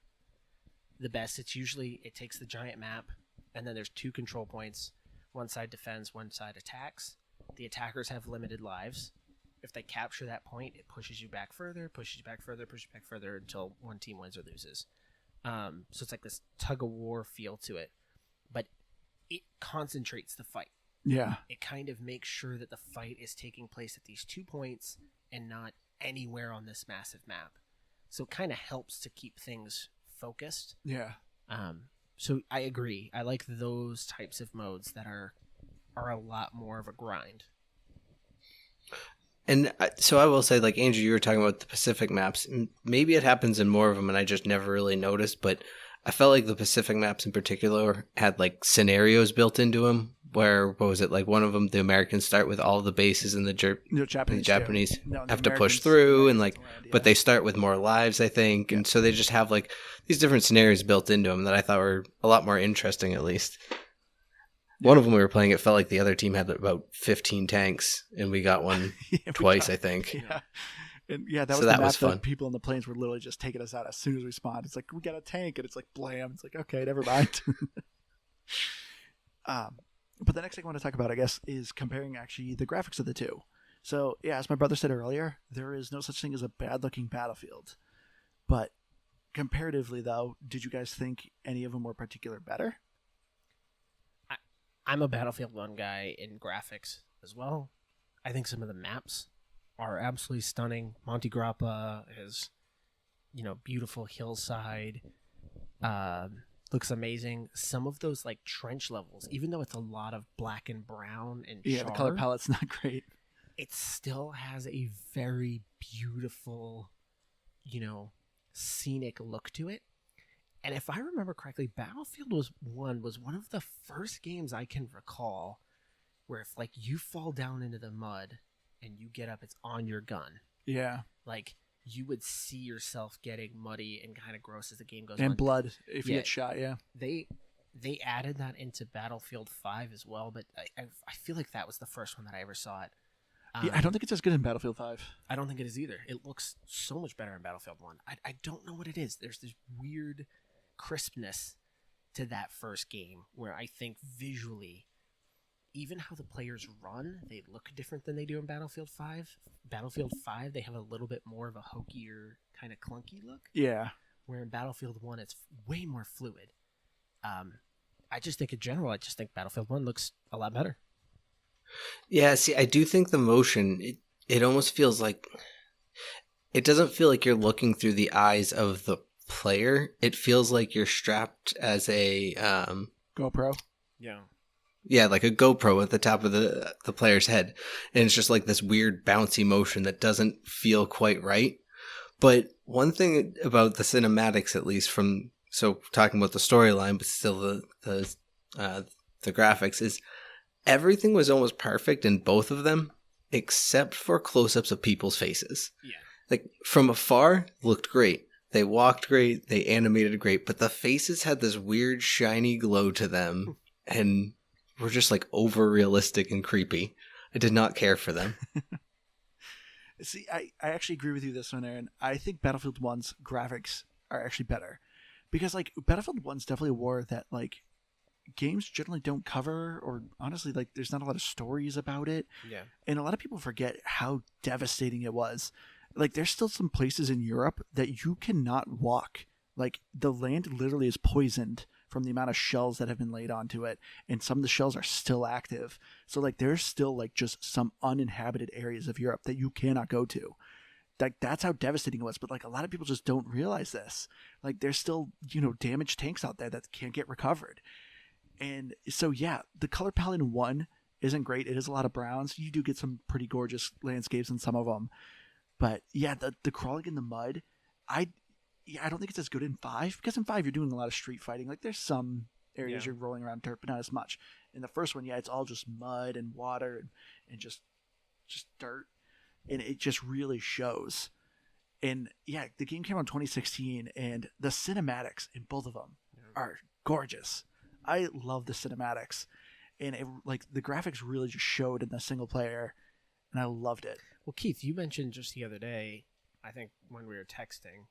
C: the best. It takes the giant map, and then there's 2 control points. One side defends, one side attacks. The attackers have limited lives. If they capture that point, it pushes you back further, until one team wins or loses. So it's like this tug-of-war feel to it. But it concentrates the fight.
A: Yeah.
C: It kind of makes sure that the fight is taking place at these 2 points and not anywhere on this massive map. So it kind of helps to keep things focused.
A: Yeah.
C: So I agree. I like those types of modes that are a lot more of a grind.
B: And so I will say, like, Andrew, you were talking about the Pacific maps. Maybe it happens in more of them and I just never really noticed, but I felt like the Pacific maps in particular had, like, scenarios built into them where, what was it, like one of them, the Americans start with all the bases and the Japanese have to push through and, like, but they start with more lives, I think. Yeah. And so they just have, like, these different scenarios built into them that I thought were a lot more interesting, at least. One of them we were playing, it felt like the other team had about 15 tanks, and we got one twice, I think.
A: Yeah. And yeah, that
B: So
A: was
B: that
A: the map
B: was fun.
A: that people in the planes were literally just taking us out as soon as we spawned. It's like, we got a tank, and it's like, blam. It's like, okay, never mind. But the next thing I want to talk about, I guess, is comparing actually the graphics of the two. So, yeah, as my brother said earlier, there is no such thing as a bad-looking Battlefield. But comparatively, though, did you guys think any of them were particularly better?
C: I'm a Battlefield 1 guy in graphics as well. I think some of the maps are absolutely stunning. Monte Grappa is, beautiful hillside. Looks amazing. Some of those like trench levels, even though it's a lot of black and brown and
A: Yeah,
C: char,
A: the color palette's not great.
C: it still has a very beautiful, scenic look to it. And if I remember correctly, Battlefield 1 was one of the first games I can recall where if like you fall down into the mud and you get up, it's on your gun.
A: Yeah.
C: Like you would see yourself getting muddy and kind of gross as the game goes
A: And
C: on.
A: blood if you
C: Yeah.
A: get shot, yeah.
C: They added that into Battlefield 5 as well, but I feel like that was the first one that I ever saw it.
A: Yeah, I don't think it's as good in Battlefield 5.
C: I don't think it is either. It looks so much better in Battlefield 1. I don't know what it is. There's this weird crispness to that first game where I think visually, even how the players run, they look different than they do in Battlefield 5. Battlefield 5, they have a little bit more of a hokier, kind of clunky look.
A: Yeah.
C: Where in Battlefield 1, it's way more fluid. I just think in general, Battlefield 1 looks a lot better.
B: Yeah, see, I do think the motion, it almost feels like, it doesn't feel like you're looking through the eyes of the player. It feels like you're strapped as a
A: GoPro.
B: Yeah, like a GoPro at the top of the player's head. And it's just like this weird bouncy motion that doesn't feel quite right. But one thing about the cinematics, at least so talking about the storyline, but still the graphics, is everything was almost perfect in both of them, except for close-ups of people's faces.
C: Yeah.
B: Like from afar, looked great. They walked great. They animated great. But the faces had this weird shiny glow to them. And were just like over realistic and creepy. I did not care for them.
A: See, I actually agree with you this one, Aaron. I think Battlefield 1's graphics are actually better. Because like Battlefield 1's definitely a war that like games generally don't cover, or honestly like there's not a lot of stories about it.
C: Yeah.
A: And a lot of people forget how devastating it was. Like there's still some places in Europe that you cannot walk. Like the land literally is poisoned from the amount of shells that have been laid onto it, and some of the shells are still active. So like there's still like just some uninhabited areas of Europe that you cannot go to. Like that's how devastating it was. But like a lot of people just don't realize this. Like there's still, damaged tanks out there that can't get recovered. And so yeah, the color palette in 1 isn't great. It is a lot of browns. You do get some pretty gorgeous landscapes in some of them. But yeah, the crawling in the mud, I don't think it's as good in 5, because in 5 you're doing a lot of street fighting. Like there's some areas you're rolling around dirt, but not as much. In the first one, yeah, it's all just mud and water and just dirt, and it just really shows. And yeah, the game came out in 2016, and the cinematics in both of them are gorgeous. I love the cinematics, and the graphics really just showed in the single player, and I loved it.
C: Well, Keith, you mentioned just the other day, I think when we were texting,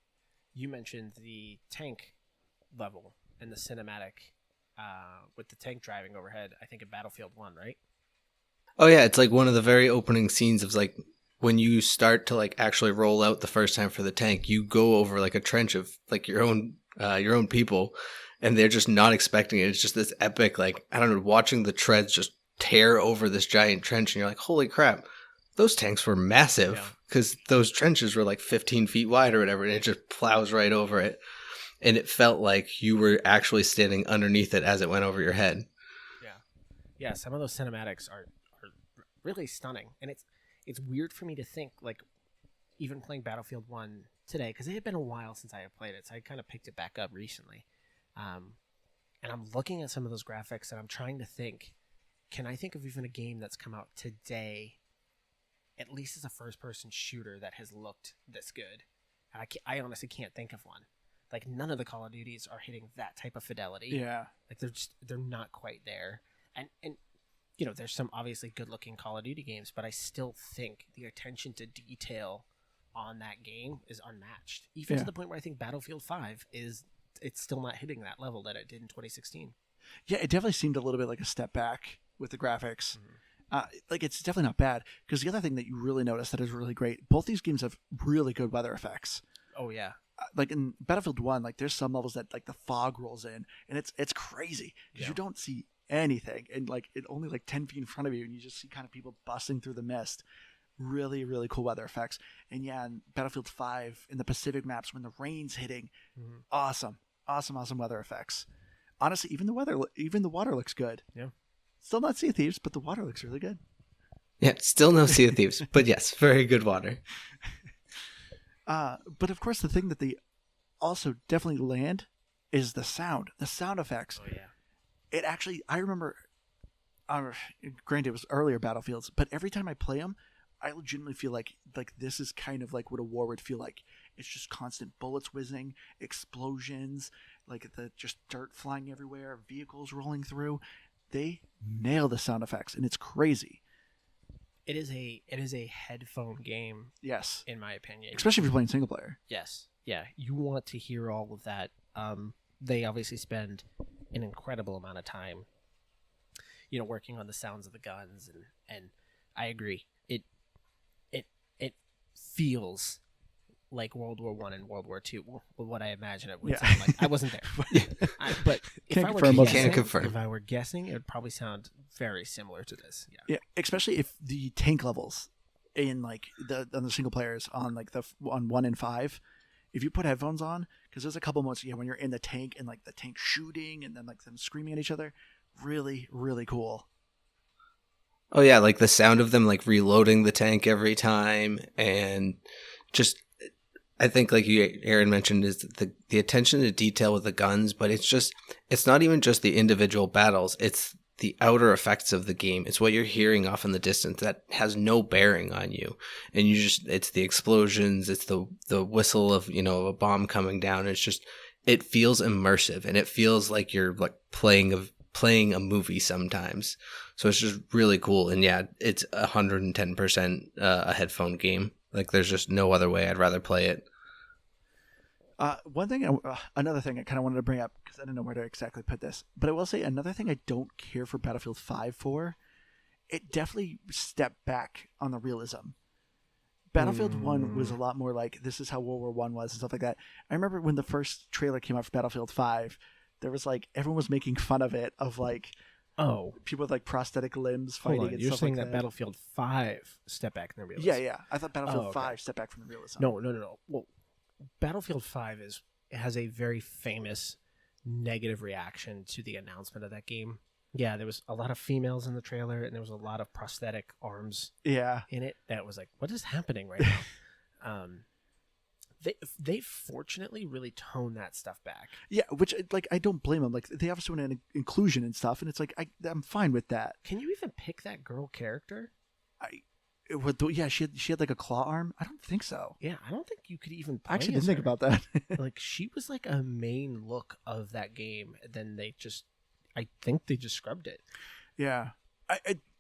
C: you mentioned the tank level and the cinematic with the tank driving overhead, I think in Battlefield 1, right?
B: Oh yeah, it's like one of the very opening scenes of like when you start to like actually roll out the first time for the tank, you go over like a trench of like your own people, and they're just not expecting it. It's just this epic, like, I don't know, watching the treads just tear over this giant trench, and you're like, holy crap, those tanks were massive, because those trenches were like 15 feet wide or whatever, and it just plows right over it. And it felt like you were actually standing underneath it as it went over your head.
C: Yeah, some of those cinematics are really stunning. And it's weird for me to think, like, even playing Battlefield 1 today, because it had been a while since I had played it, so I kind of picked it back up recently. And I'm looking at some of those graphics, and I'm trying to think, can I think of even a game that's come out today, at least as a first-person shooter, that has looked this good? And I honestly can't think of one. Like, none of the Call of Duties are hitting that type of fidelity.
A: Yeah.
C: Like, they're not quite there. And you know, there's some obviously good-looking Call of Duty games, but I still think the attention to detail on that game is unmatched. Even to the point where I think Battlefield 5 it's still not hitting that level that it did in 2016.
A: Yeah, it definitely seemed a little bit like a step back with the graphics. Like, it's definitely not bad, because the other thing that you really notice that is really great, both these games have really good weather effects.
C: Oh yeah.
A: Like in Battlefield 1, like there's some levels that like the fog rolls in, and it's crazy because you don't see anything, and like it only like 10 feet in front of you, and you just see kind of people busting through the mist. Really, really cool weather effects. And yeah, in Battlefield 5 in the Pacific maps when the rain's hitting, awesome weather effects. Honestly, even the water looks good.
C: Yeah.
A: Still not Sea of Thieves, but the water looks really good.
B: Yeah, still no Sea of Thieves, but yes, very good water.
A: But of course, the thing that they also definitely land is the sound effects.
C: Oh yeah.
A: It actually, I remember, granted it was earlier Battlefields, but every time I play them, I legitimately feel like this is kind of like what a war would feel like. It's just constant bullets whizzing, explosions, like the just dirt flying everywhere, vehicles rolling through. They nail the sound effects, and it's crazy.
C: It is a headphone game.
A: Yes,
C: in my opinion,
A: especially if you're playing single player.
C: Yes, yeah, you want to hear all of that. They obviously spend an incredible amount of time, you know, working on the sounds of the guns, and I agree. It feels like World War I and World War II. Well, what I imagine it would sound like. I wasn't there, but if I were guessing, it would probably sound very similar to this.
A: Yeah, especially if the tank levels in like on the single players on like on 1 and 5, if you put headphones on, because there's a couple moments when you're in the tank and like the tank shooting and then like them screaming at each other, really, really cool.
B: Oh yeah, like the sound of them like reloading the tank every time, and just I think like Aaron mentioned is the attention to detail with the guns, but it's not even just the individual battles, it's the outer effects of the game. It's what you're hearing off in the distance that has no bearing on you, and it's the explosions, it's the whistle of, you know, a bomb coming down. It feels immersive, and it feels like you're like playing a movie sometimes. So it's just really cool. And yeah, it's 110% a headphone game. Like there's just no other way I'd rather play it.
A: Another thing I kind of wanted to bring up, because I didn't know where to exactly put this, but I will say another thing I don't care for Battlefield 5 for, it definitely stepped back on the realism. Battlefield 1 was a lot more like, this is how World War I was and stuff like that. I remember when the first trailer came out for Battlefield 5, there was like, everyone was making fun of it, of like, people with like prosthetic limbs fighting and
C: you're
A: stuff
C: saying
A: like
C: that Battlefield 5 stepped back in the realism.
A: Yeah. I thought Battlefield 5 stepped back from the realism.
C: No. Well, Battlefield 5 has a very famous negative reaction to the announcement of that game. Yeah, there was a lot of females in the trailer, and there was a lot of prosthetic arms in it. That was like, what is happening right now? They fortunately really toned that stuff back. Yeah,
A: which like I don't blame them. Like they obviously want inclusion and stuff, and it's like I'm fine with that.
C: Can you even pick that girl character?
A: She had like a claw arm. I don't think so.
C: Yeah, I don't think you could even play
A: I actually didn't think about that.
C: Like she was like a main look of that game. Then I think they just scrubbed it.
A: Yeah,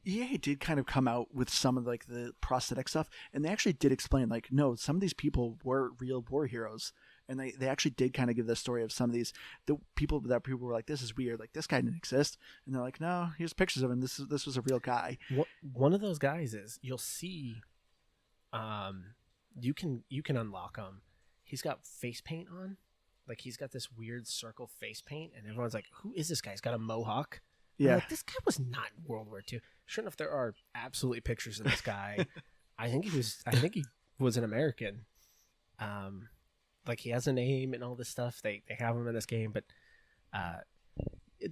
A: EA did kind of come out with some of like the prosthetic stuff, and they actually did explain like, no, some of these people were real war heroes, and they actually did kind of give the story of some of these people were like, this is weird, like this guy didn't exist, and they're like, no, here's pictures of him. This was a real guy.
C: One of those guys is, you'll see, you can unlock him. He's got face paint on, like he's got this weird circle face paint, and everyone's like, who is this guy? He's got a mohawk.
A: Yeah,
C: like, this guy was not in World War II. Sure enough, there are absolutely pictures of this guy. I think he was an American. Like he has a name and all this stuff. They have him in this game, but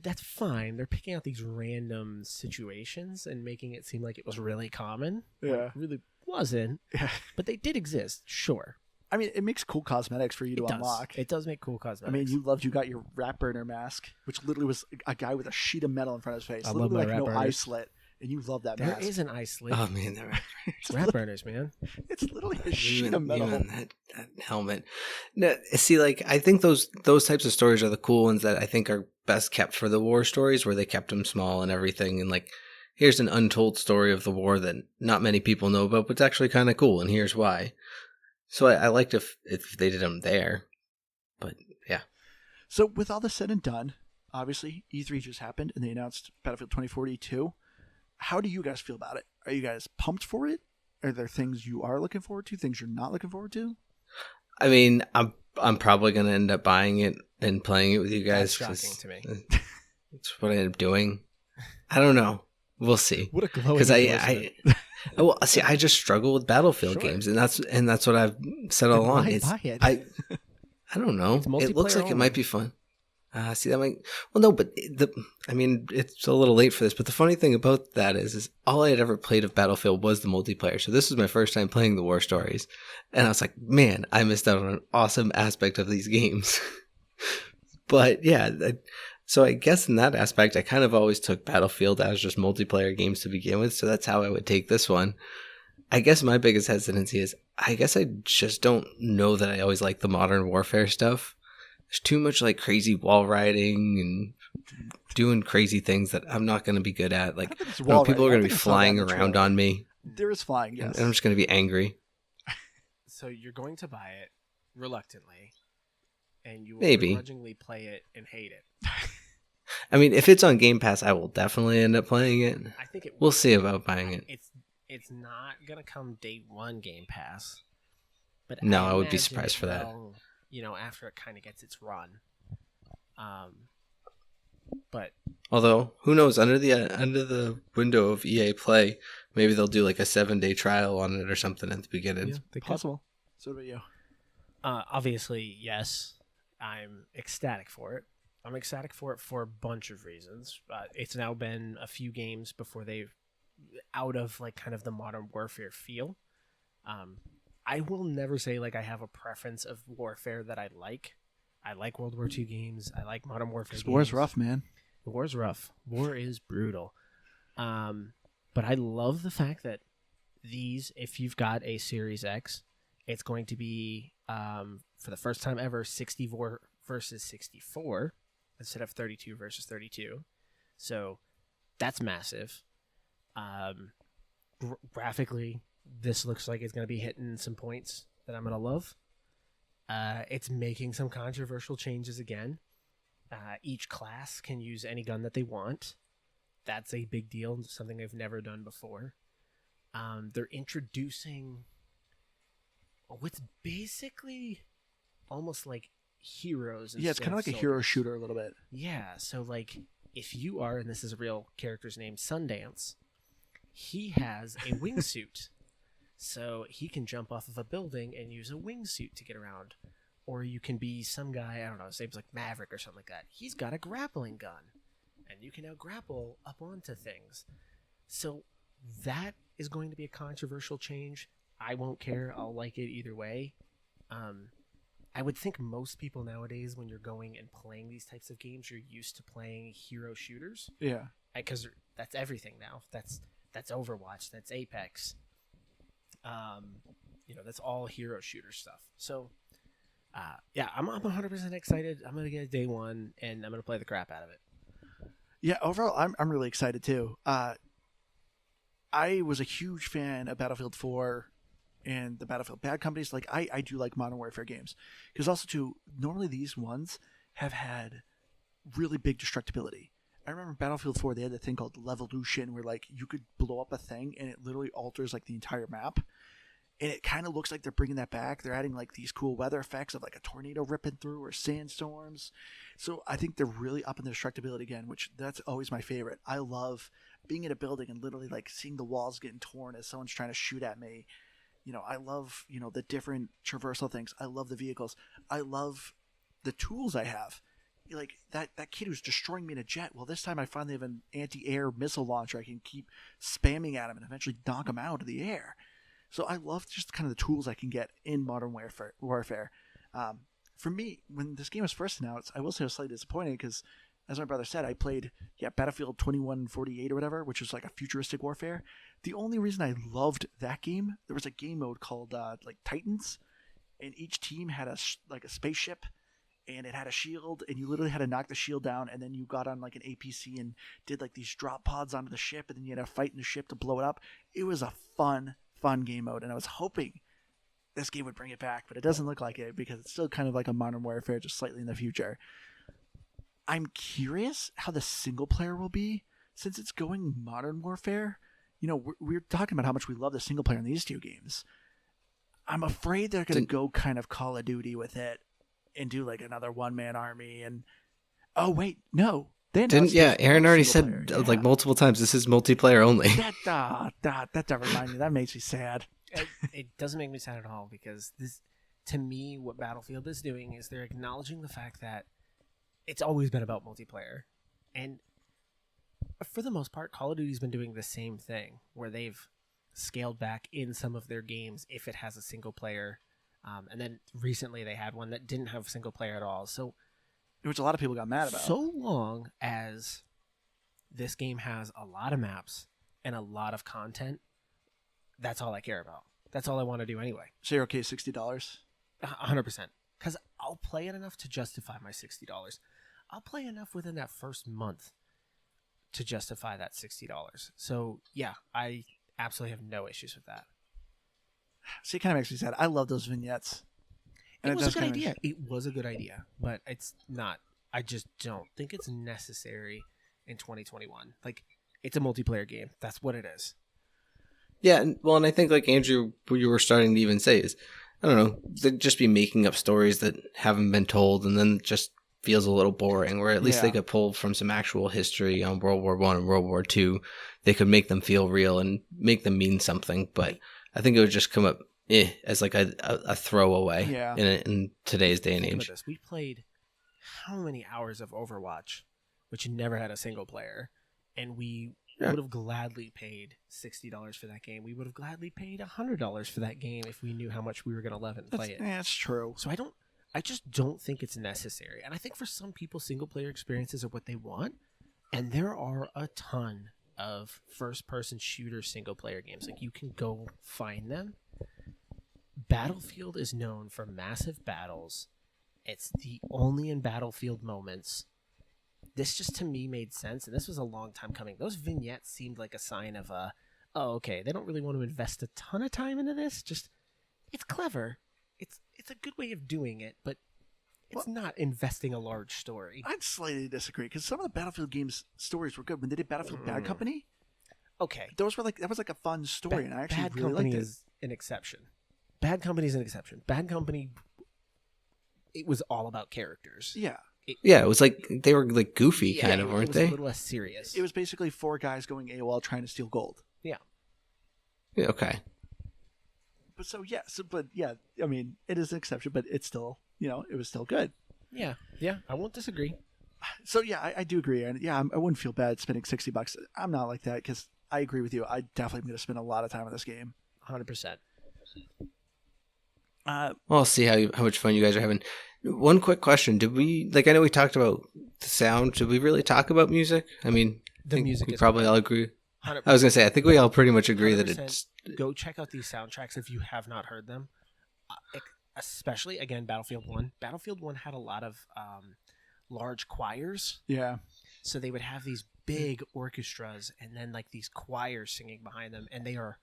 C: that's fine. They're picking out these random situations and making it seem like it was really common.
A: Yeah,
C: it really wasn't. Yeah, but they did exist. Sure.
A: I mean, it makes cool cosmetics for you to unlock.
C: It does make cool cosmetics.
A: I mean, you got your rat burner mask, which literally was a guy with a sheet of metal in front of his face.
C: I love my
A: like
C: rat
A: no
C: burners.
A: eye slit. and you love that
C: There
A: mask.
C: is an ice lid.
B: Oh man, that
C: Rat burners, man.
A: It's literally a sheet of metal.
B: even that helmet. No, see, like I think those types of stories are the cool ones that I think are best kept for the war stories, where they kept them small and everything, and like here's an untold story of the war that not many people know about, but it's actually kind of cool, and here's why. So I liked if they did them there, but yeah.
A: So with all this said and done, obviously E3 just happened and they announced Battlefield 2042. How do you guys feel about it? Are you guys pumped for it? Are there things you are looking forward to, things you're not looking forward to?
B: I mean, I'm probably gonna end up buying it and playing it with you guys.
C: That's shocking to me.
B: That's what I end up doing. I don't know. We'll see.
C: What a glowing
B: Because
C: endorsement.
B: well, see, I just struggle with Battlefield
C: Sure.
B: games, and that's what I've said all
C: Then
B: along.
C: why buy it?
B: I don't know.
C: It's
B: It looks
C: multiplayer
B: like it
C: only.
B: might be fun. See, that might. Well, no, but I mean, it's a little late for this. But the funny thing about that is all I had ever played of Battlefield was the multiplayer. So this was my first time playing the war stories, and I was like, man, I missed out on an awesome aspect of these games. But yeah, so I guess in that aspect, I kind of always took Battlefield as just multiplayer games to begin with. So that's how I would take this one. I guess my biggest hesitancy is I guess I just don't know that I always like the modern warfare stuff. There's too much like crazy wall riding and doing crazy things that I'm not going to be good at. Like,
A: think it's
B: I know
A: wall
B: people are
A: riding.
B: going
A: I
B: to be
A: think I saw that in
B: flying
A: the
B: around
A: trailer.
B: on me.
A: There is flying, yes.
B: And I'm just going to be angry.
C: So you're going to buy it reluctantly, and you will
B: Maybe.
C: begrudgingly play it and hate it.
B: I mean, if it's on Game Pass, I will definitely end up playing it.
C: I think it.
B: We'll see about buying it.
C: It's not gonna come day one Game Pass, but
B: No, I would be
C: imagine
B: surprised
C: it
B: for that.
C: will, after it kind of gets its run. But
B: Although, who knows? Under the window of EA Play, maybe they'll do like a 7-day trial on it or something at the beginning.
C: they could.
A: Possible. So what about you?
C: Obviously, yes, I'm ecstatic for it. I'm ecstatic for it for a bunch of reasons. It's now been a few games before they've out of like kind of the modern warfare feel. I will never say like I have a preference of warfare that I like. I like World War II games. I like modern warfare games.
A: War's rough, man.
C: War's rough. War is brutal. But I love the fact that these, if you've got a Series X, it's going to be for the first time ever 64 versus 64 instead of 32 versus 32. So that's massive. Graphically, this looks like it's going to be hitting some points that I'm going to love. It's making some controversial changes again. Each class can use any gun that they want. That's a big deal, something they've never done before. They're introducing what's basically almost like heroes.
A: Yeah, it's kind of like a hero shooter a little bit.
C: Yeah, so like if you are, and this is a real character's name, Sundance, he has a wingsuit. So he can jump off of a building and use a wingsuit to get around. Or you can be some guy, I don't know, his name's like Maverick or something like that. He's got a grappling gun. And you can now grapple up onto things. So that is going to be a controversial change. I won't care. I'll like it either way. I would think most people nowadays, when you're going and playing these types of games, you're used to playing hero shooters.
A: Yeah.
C: Because that's everything now. That's Overwatch. That's Apex. That's all hero shooter stuff. So, yeah, I'm 100% excited. I'm gonna get it day one, and I'm gonna play the crap out of it.
A: Yeah, overall, I'm really excited too. I was a huge fan of Battlefield 4 and the Battlefield Bad Companies. Like, I do like Modern Warfare games. Because also, too, normally these ones have had really big destructibility. I remember Battlefield 4, they had a thing called Levolution where, like, you could blow up a thing and it literally alters, like, the entire map. And it kind of looks like they're bringing that back. They're adding, like, these cool weather effects of, like, a tornado ripping through or sandstorms. So I think they're really upping the destructibility again, which that's always my favorite. I love being in a building and literally, like, seeing the walls getting torn as someone's trying to shoot at me. I love, the different traversal things. I love the vehicles. I love the tools I have. Like, that kid who's destroying me in a jet. Well, this time I finally have an anti-air missile launcher. I can keep spamming at him and eventually knock him out of the air. So I love just kind of the tools I can get in Modern Warfare. For me, when this game was first announced, I will say I was slightly disappointed because as my brother said, I played Battlefield 2148 or whatever, which was like a futuristic warfare. The only reason I loved that game, there was a game mode called like Titans, and each team had like a spaceship, and it had a shield, and you literally had to knock the shield down, and then you got on like an APC and did like these drop pods onto the ship, and then you had to fight in the ship to blow it up. It was a fun game mode, and I was hoping this game would bring it back, but it doesn't look like it because it's still kind of like a Modern Warfare, just slightly in the future. I'm curious how the single player will be since it's going Modern Warfare. We're talking about how much we love the single player in these two games. I'm afraid they're going to go kind of Call of Duty with it and do like another one-man army. And oh wait, no, they
B: didn't. Yeah, Aaron already said like multiple times this is multiplayer only.
A: That doesn't remind me. That makes me sad.
C: It doesn't make me sad at all because this, to me, what Battlefield is doing is they're acknowledging the fact that it's always been about multiplayer, and for the most part, Call of Duty's been doing the same thing where they've scaled back in some of their games if it has a single player. And then recently they had one that didn't have a single player at all. So,
A: which a lot of people got mad about.
C: So long as this game has a lot of maps and a lot of content, that's all I care about. That's all I want to do anyway.
A: So you're okay $60?
C: 100%. Because I'll play it enough to justify my $60. I'll play enough within that first month to justify that $60. So, yeah, I absolutely have no issues with that.
A: See, it kind of makes me sad. I love those vignettes.
C: And it was a good idea. It was a good idea, but it's not. I just don't think it's necessary in 2021. Like, it's a multiplayer game. That's what it is.
B: Yeah, and I think like Andrew, what you were starting to even say is, I don't know, they'd just be making up stories that haven't been told, and then it just feels a little boring. Where at least they could pull from some actual history on World War I and World War II. They could make them feel real and make them mean something, but I think it would just come up as like a throwaway in today's day and age.
C: We played how many hours of Overwatch, which never had a single player, and we would have gladly paid $60 for that game. We would have gladly paid $100 for that game if we knew how much we were going to love it and play it.
A: Yeah, that's true.
C: So I just don't think it's necessary. And I think for some people, single player experiences are what they want, and there are a ton of first-person shooter single-player games. Like, you can go find them. Battlefield is known for massive battles. It's the only in Battlefield moments. This just, to me, made sense, and this was a long time coming. Those vignettes seemed like a sign of, okay, they don't really want to invest a ton of time into this. Just, it's clever. It's a good way of doing it, but it's not investing a large story.
A: I'd slightly disagree because some of the Battlefield games stories were good. When they did Battlefield Bad Company,
C: okay,
A: that was like a fun story, and I actually
C: Bad
A: really
C: Company
A: liked it.
C: is an exception. Bad Company is an exception. Bad Company, it was all about characters.
A: Yeah.
B: It was like they were like goofy kind of, weren't they?
C: A little less serious.
A: It was basically 4 guys going AWOL trying to steal gold.
C: Yeah.
B: Okay.
A: But I mean, it is an exception, but it's still, it was still good.
C: Yeah, I won't disagree.
A: So I do agree, and I wouldn't feel bad spending $60. I'm not like that because I agree with you. I definitely am going to spend a lot of time on this game.
C: 100%.
B: Well, I'll see how much fun you guys are having. One quick question: did we I know we talked about the sound? Did we really talk about music? I mean,
C: the music.
B: We probably all agree.
C: 100%.
B: I was gonna say, I think we all pretty much agree that it's.
C: Go check out these soundtracks if you have not heard them. Especially again, Battlefield 1. Battlefield 1 had a lot of large choirs.
A: Yeah.
C: So they would have these big orchestras and then like these choirs singing behind them, and they are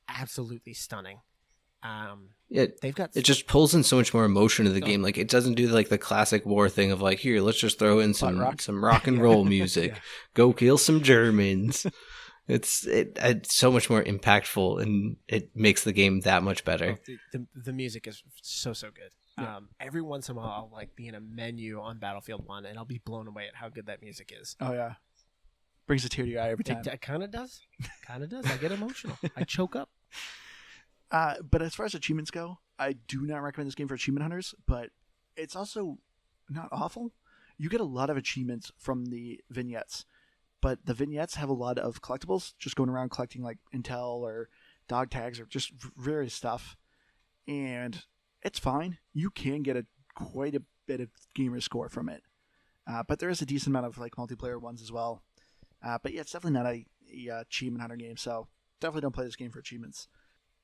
C: absolutely stunning. They've got
B: it just pulls in so much more emotion to the game. Like, it doesn't do like the classic war thing of like, here, let's just throw in some rock and roll music, go kill some Germans. It's so much more impactful, and it makes the game that much better.
C: The music is so good. Yeah. Every once in a while, I'll be in a menu on Battlefield 1, and I'll be blown away at how good that music is.
A: Oh yeah, brings a tear to your eye every time.
C: It kind of does. I get emotional. I choke up.
A: But as far as achievements go, I do not recommend this game for achievement hunters, but it's also not awful. You get a lot of achievements from the vignettes, but the vignettes have a lot of collectibles, just going around collecting like intel or dog tags or just various stuff. And it's fine. You can get quite a bit of gamer score from it. But there is a decent amount of like multiplayer ones as well. But yeah, it's definitely not a achievement hunter game, so definitely don't play this game for achievements.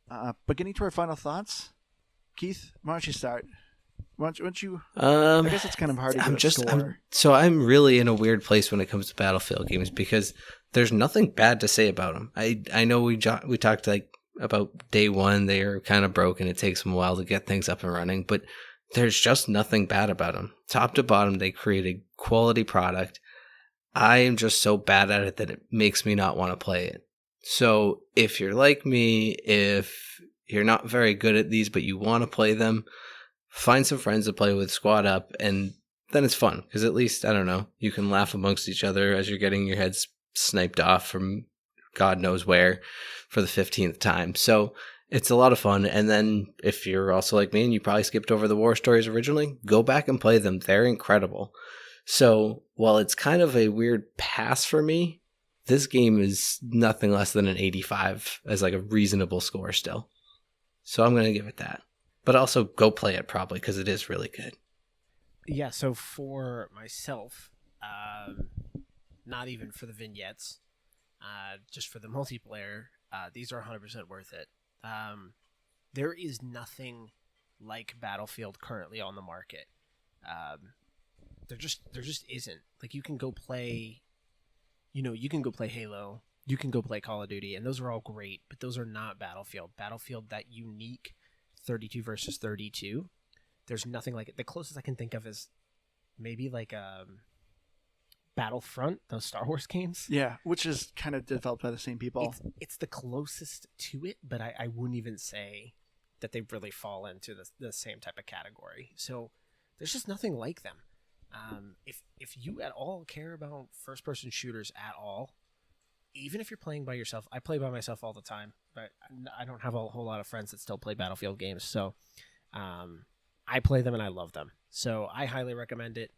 A: But getting to our final thoughts, Keith, why don't you start? Why don't you? I guess it's kind of hard to give a score.
B: I'm really in a weird place when it comes to Battlefield games because there's nothing bad to say about them. I know we talked like about day one, they are kind of broken. It takes them a while to get things up and running, but there's just nothing bad about them. Top to bottom, they create a quality product. I am just so bad at it that it makes me not want to play it. So if you're like me, if you're not very good at these, but you want to play them, find some friends to play with, squad up, and then it's fun. Because at least, I don't know, you can laugh amongst each other as you're getting your heads sniped off from God knows where for the 15th time. So it's a lot of fun. And then if you're also like me and you probably skipped over the war stories originally, go back and play them. They're incredible. So while it's kind of a weird pass for me, this game is nothing less than an 85 as like a reasonable score still. So I'm going to give it that. But also go play it probably because it is really good.
C: Yeah, so for myself, not even for the vignettes, just for the multiplayer, these are 100% worth it. There is nothing like Battlefield currently on the market. There just isn't. Like, you can go play, you can go play Halo, you can go play Call of Duty, and those are all great, but those are not Battlefield. Battlefield, that unique 32 versus 32, there's nothing like it. The closest I can think of is maybe like Battlefront, those Star Wars games.
A: Yeah, which is kind of developed by the same people.
C: It's the closest to it, but I wouldn't even say that they really fall into the same type of category. So there's just nothing like them. If you at all care about first-person shooters at all, even if you're playing by yourself, I play by myself all the time, but I don't have a whole lot of friends that still play Battlefield games. So I play them and I love them. So I highly recommend it.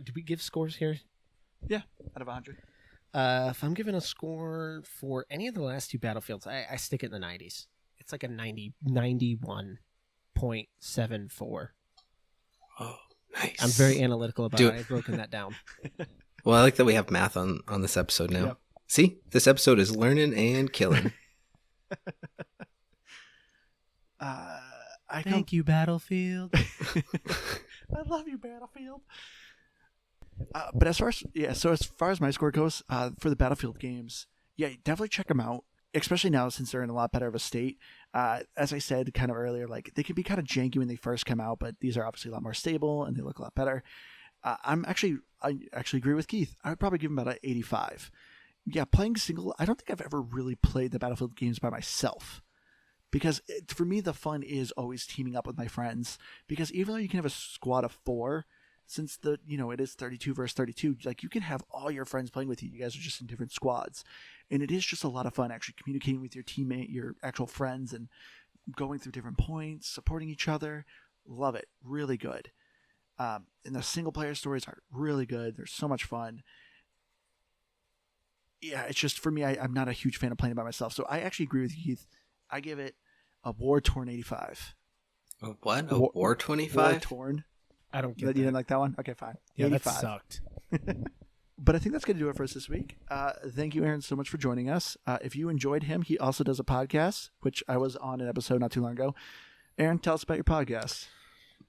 C: Do we give scores here?
A: Yeah, out of 100.
C: If I'm giving a score for any of the last two Battlefields, I stick it in the 90s. It's like a 91.74.
B: Oh, nice.
C: I'm very analytical about it. I've broken that down.
B: Well, I like that we have math on this episode now. Yep. See, this episode is learning and killing.
C: Thank you, Battlefield.
A: I love you, Battlefield. But as far as my score goes, for the Battlefield games, yeah, definitely check them out. Especially now since they're in a lot better of a state. As I said kind of earlier, like they can be kind of janky when they first come out, but these are obviously a lot more stable and they look a lot better. I actually agree with Keith. I would probably give them about an 85. Yeah, playing single, I don't think I've ever really played the Battlefield games by myself. Because for me, the fun is always teaming up with my friends. Because even though you can have a squad of 4, since it is 32 versus 32, like you can have all your friends playing with you. You guys are just in different squads. And it is just a lot of fun actually communicating with your teammate, your actual friends, and going through different points, supporting each other. Love it. Really good. And the single player stories are really good. They're so much fun. Yeah, it's just for me, I'm not a huge fan of playing it by myself. So I actually agree with Keith. I give it a war-torn 85.
B: A what? A war-25?
A: War-torn.
C: I don't get
A: that. You didn't like that one? Okay, fine.
C: Yeah,
A: 85.
C: that sucked.
A: But I think that's going to do it for us this week. Thank you, Aaron, so much for joining us. If you enjoyed him, he also does a podcast, which I was on an episode not too long ago. Aaron, tell us about your podcast.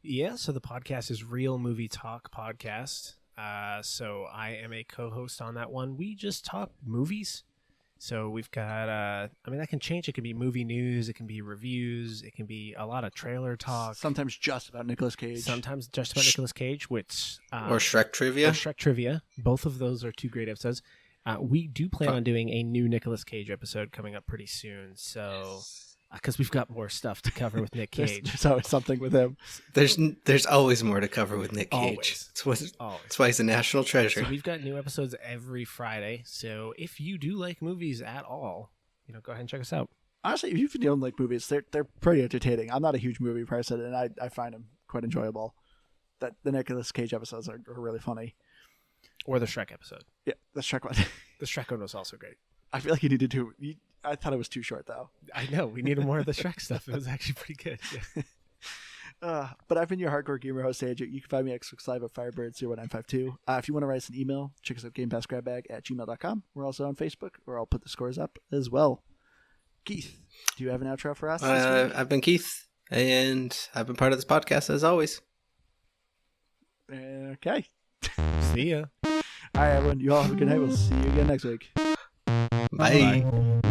C: Yeah, so the podcast is Real Movie Talk Podcast. So I am a co-host on that one. We just talk movies. So we've got, that can change. It can be movie news. It can be reviews. It can be a lot of trailer talk.
A: Sometimes just about Nicolas Cage.
C: Sometimes just about Nicolas Cage, which...
B: or Shrek Trivia.
C: Both of those are 2 great episodes. We do plan on doing a new Nicolas Cage episode coming up pretty soon. So... because we've got more stuff to cover with Nick Cage.
A: There's always something with him.
B: There's always more to cover with Nick Cage.
C: Always.
B: That's why he's a national treasure.
C: So we've got new episodes every Friday. So if you do like movies at all, go ahead and check us out.
A: Honestly, if you don't like movies, they're pretty entertaining. I'm not a huge movie person, and I find them quite enjoyable. The Nicolas Cage episodes are really funny.
C: Or the Shrek episode.
A: Yeah, the Shrek one.
C: The Shrek one was also great.
A: I feel like you needed to... I thought it was too short, though.
C: I know. We needed more of the Shrek stuff. It was actually pretty good. Yeah.
A: But I've been your hardcore gamer host, Andrew. You can find me at Xbox Live at Firebird01952. If you want to write us an email, check us out GamePassGrabBag@gmail.com. We're also on Facebook, where I'll put the scores up as well. Keith, do you have an outro for us this week?
B: I've been Keith, and I've been part of this podcast as always.
A: Okay.
C: See ya.
A: All right, everyone. You all have a good night. We'll see you again next week.
B: Bye.
C: Bye.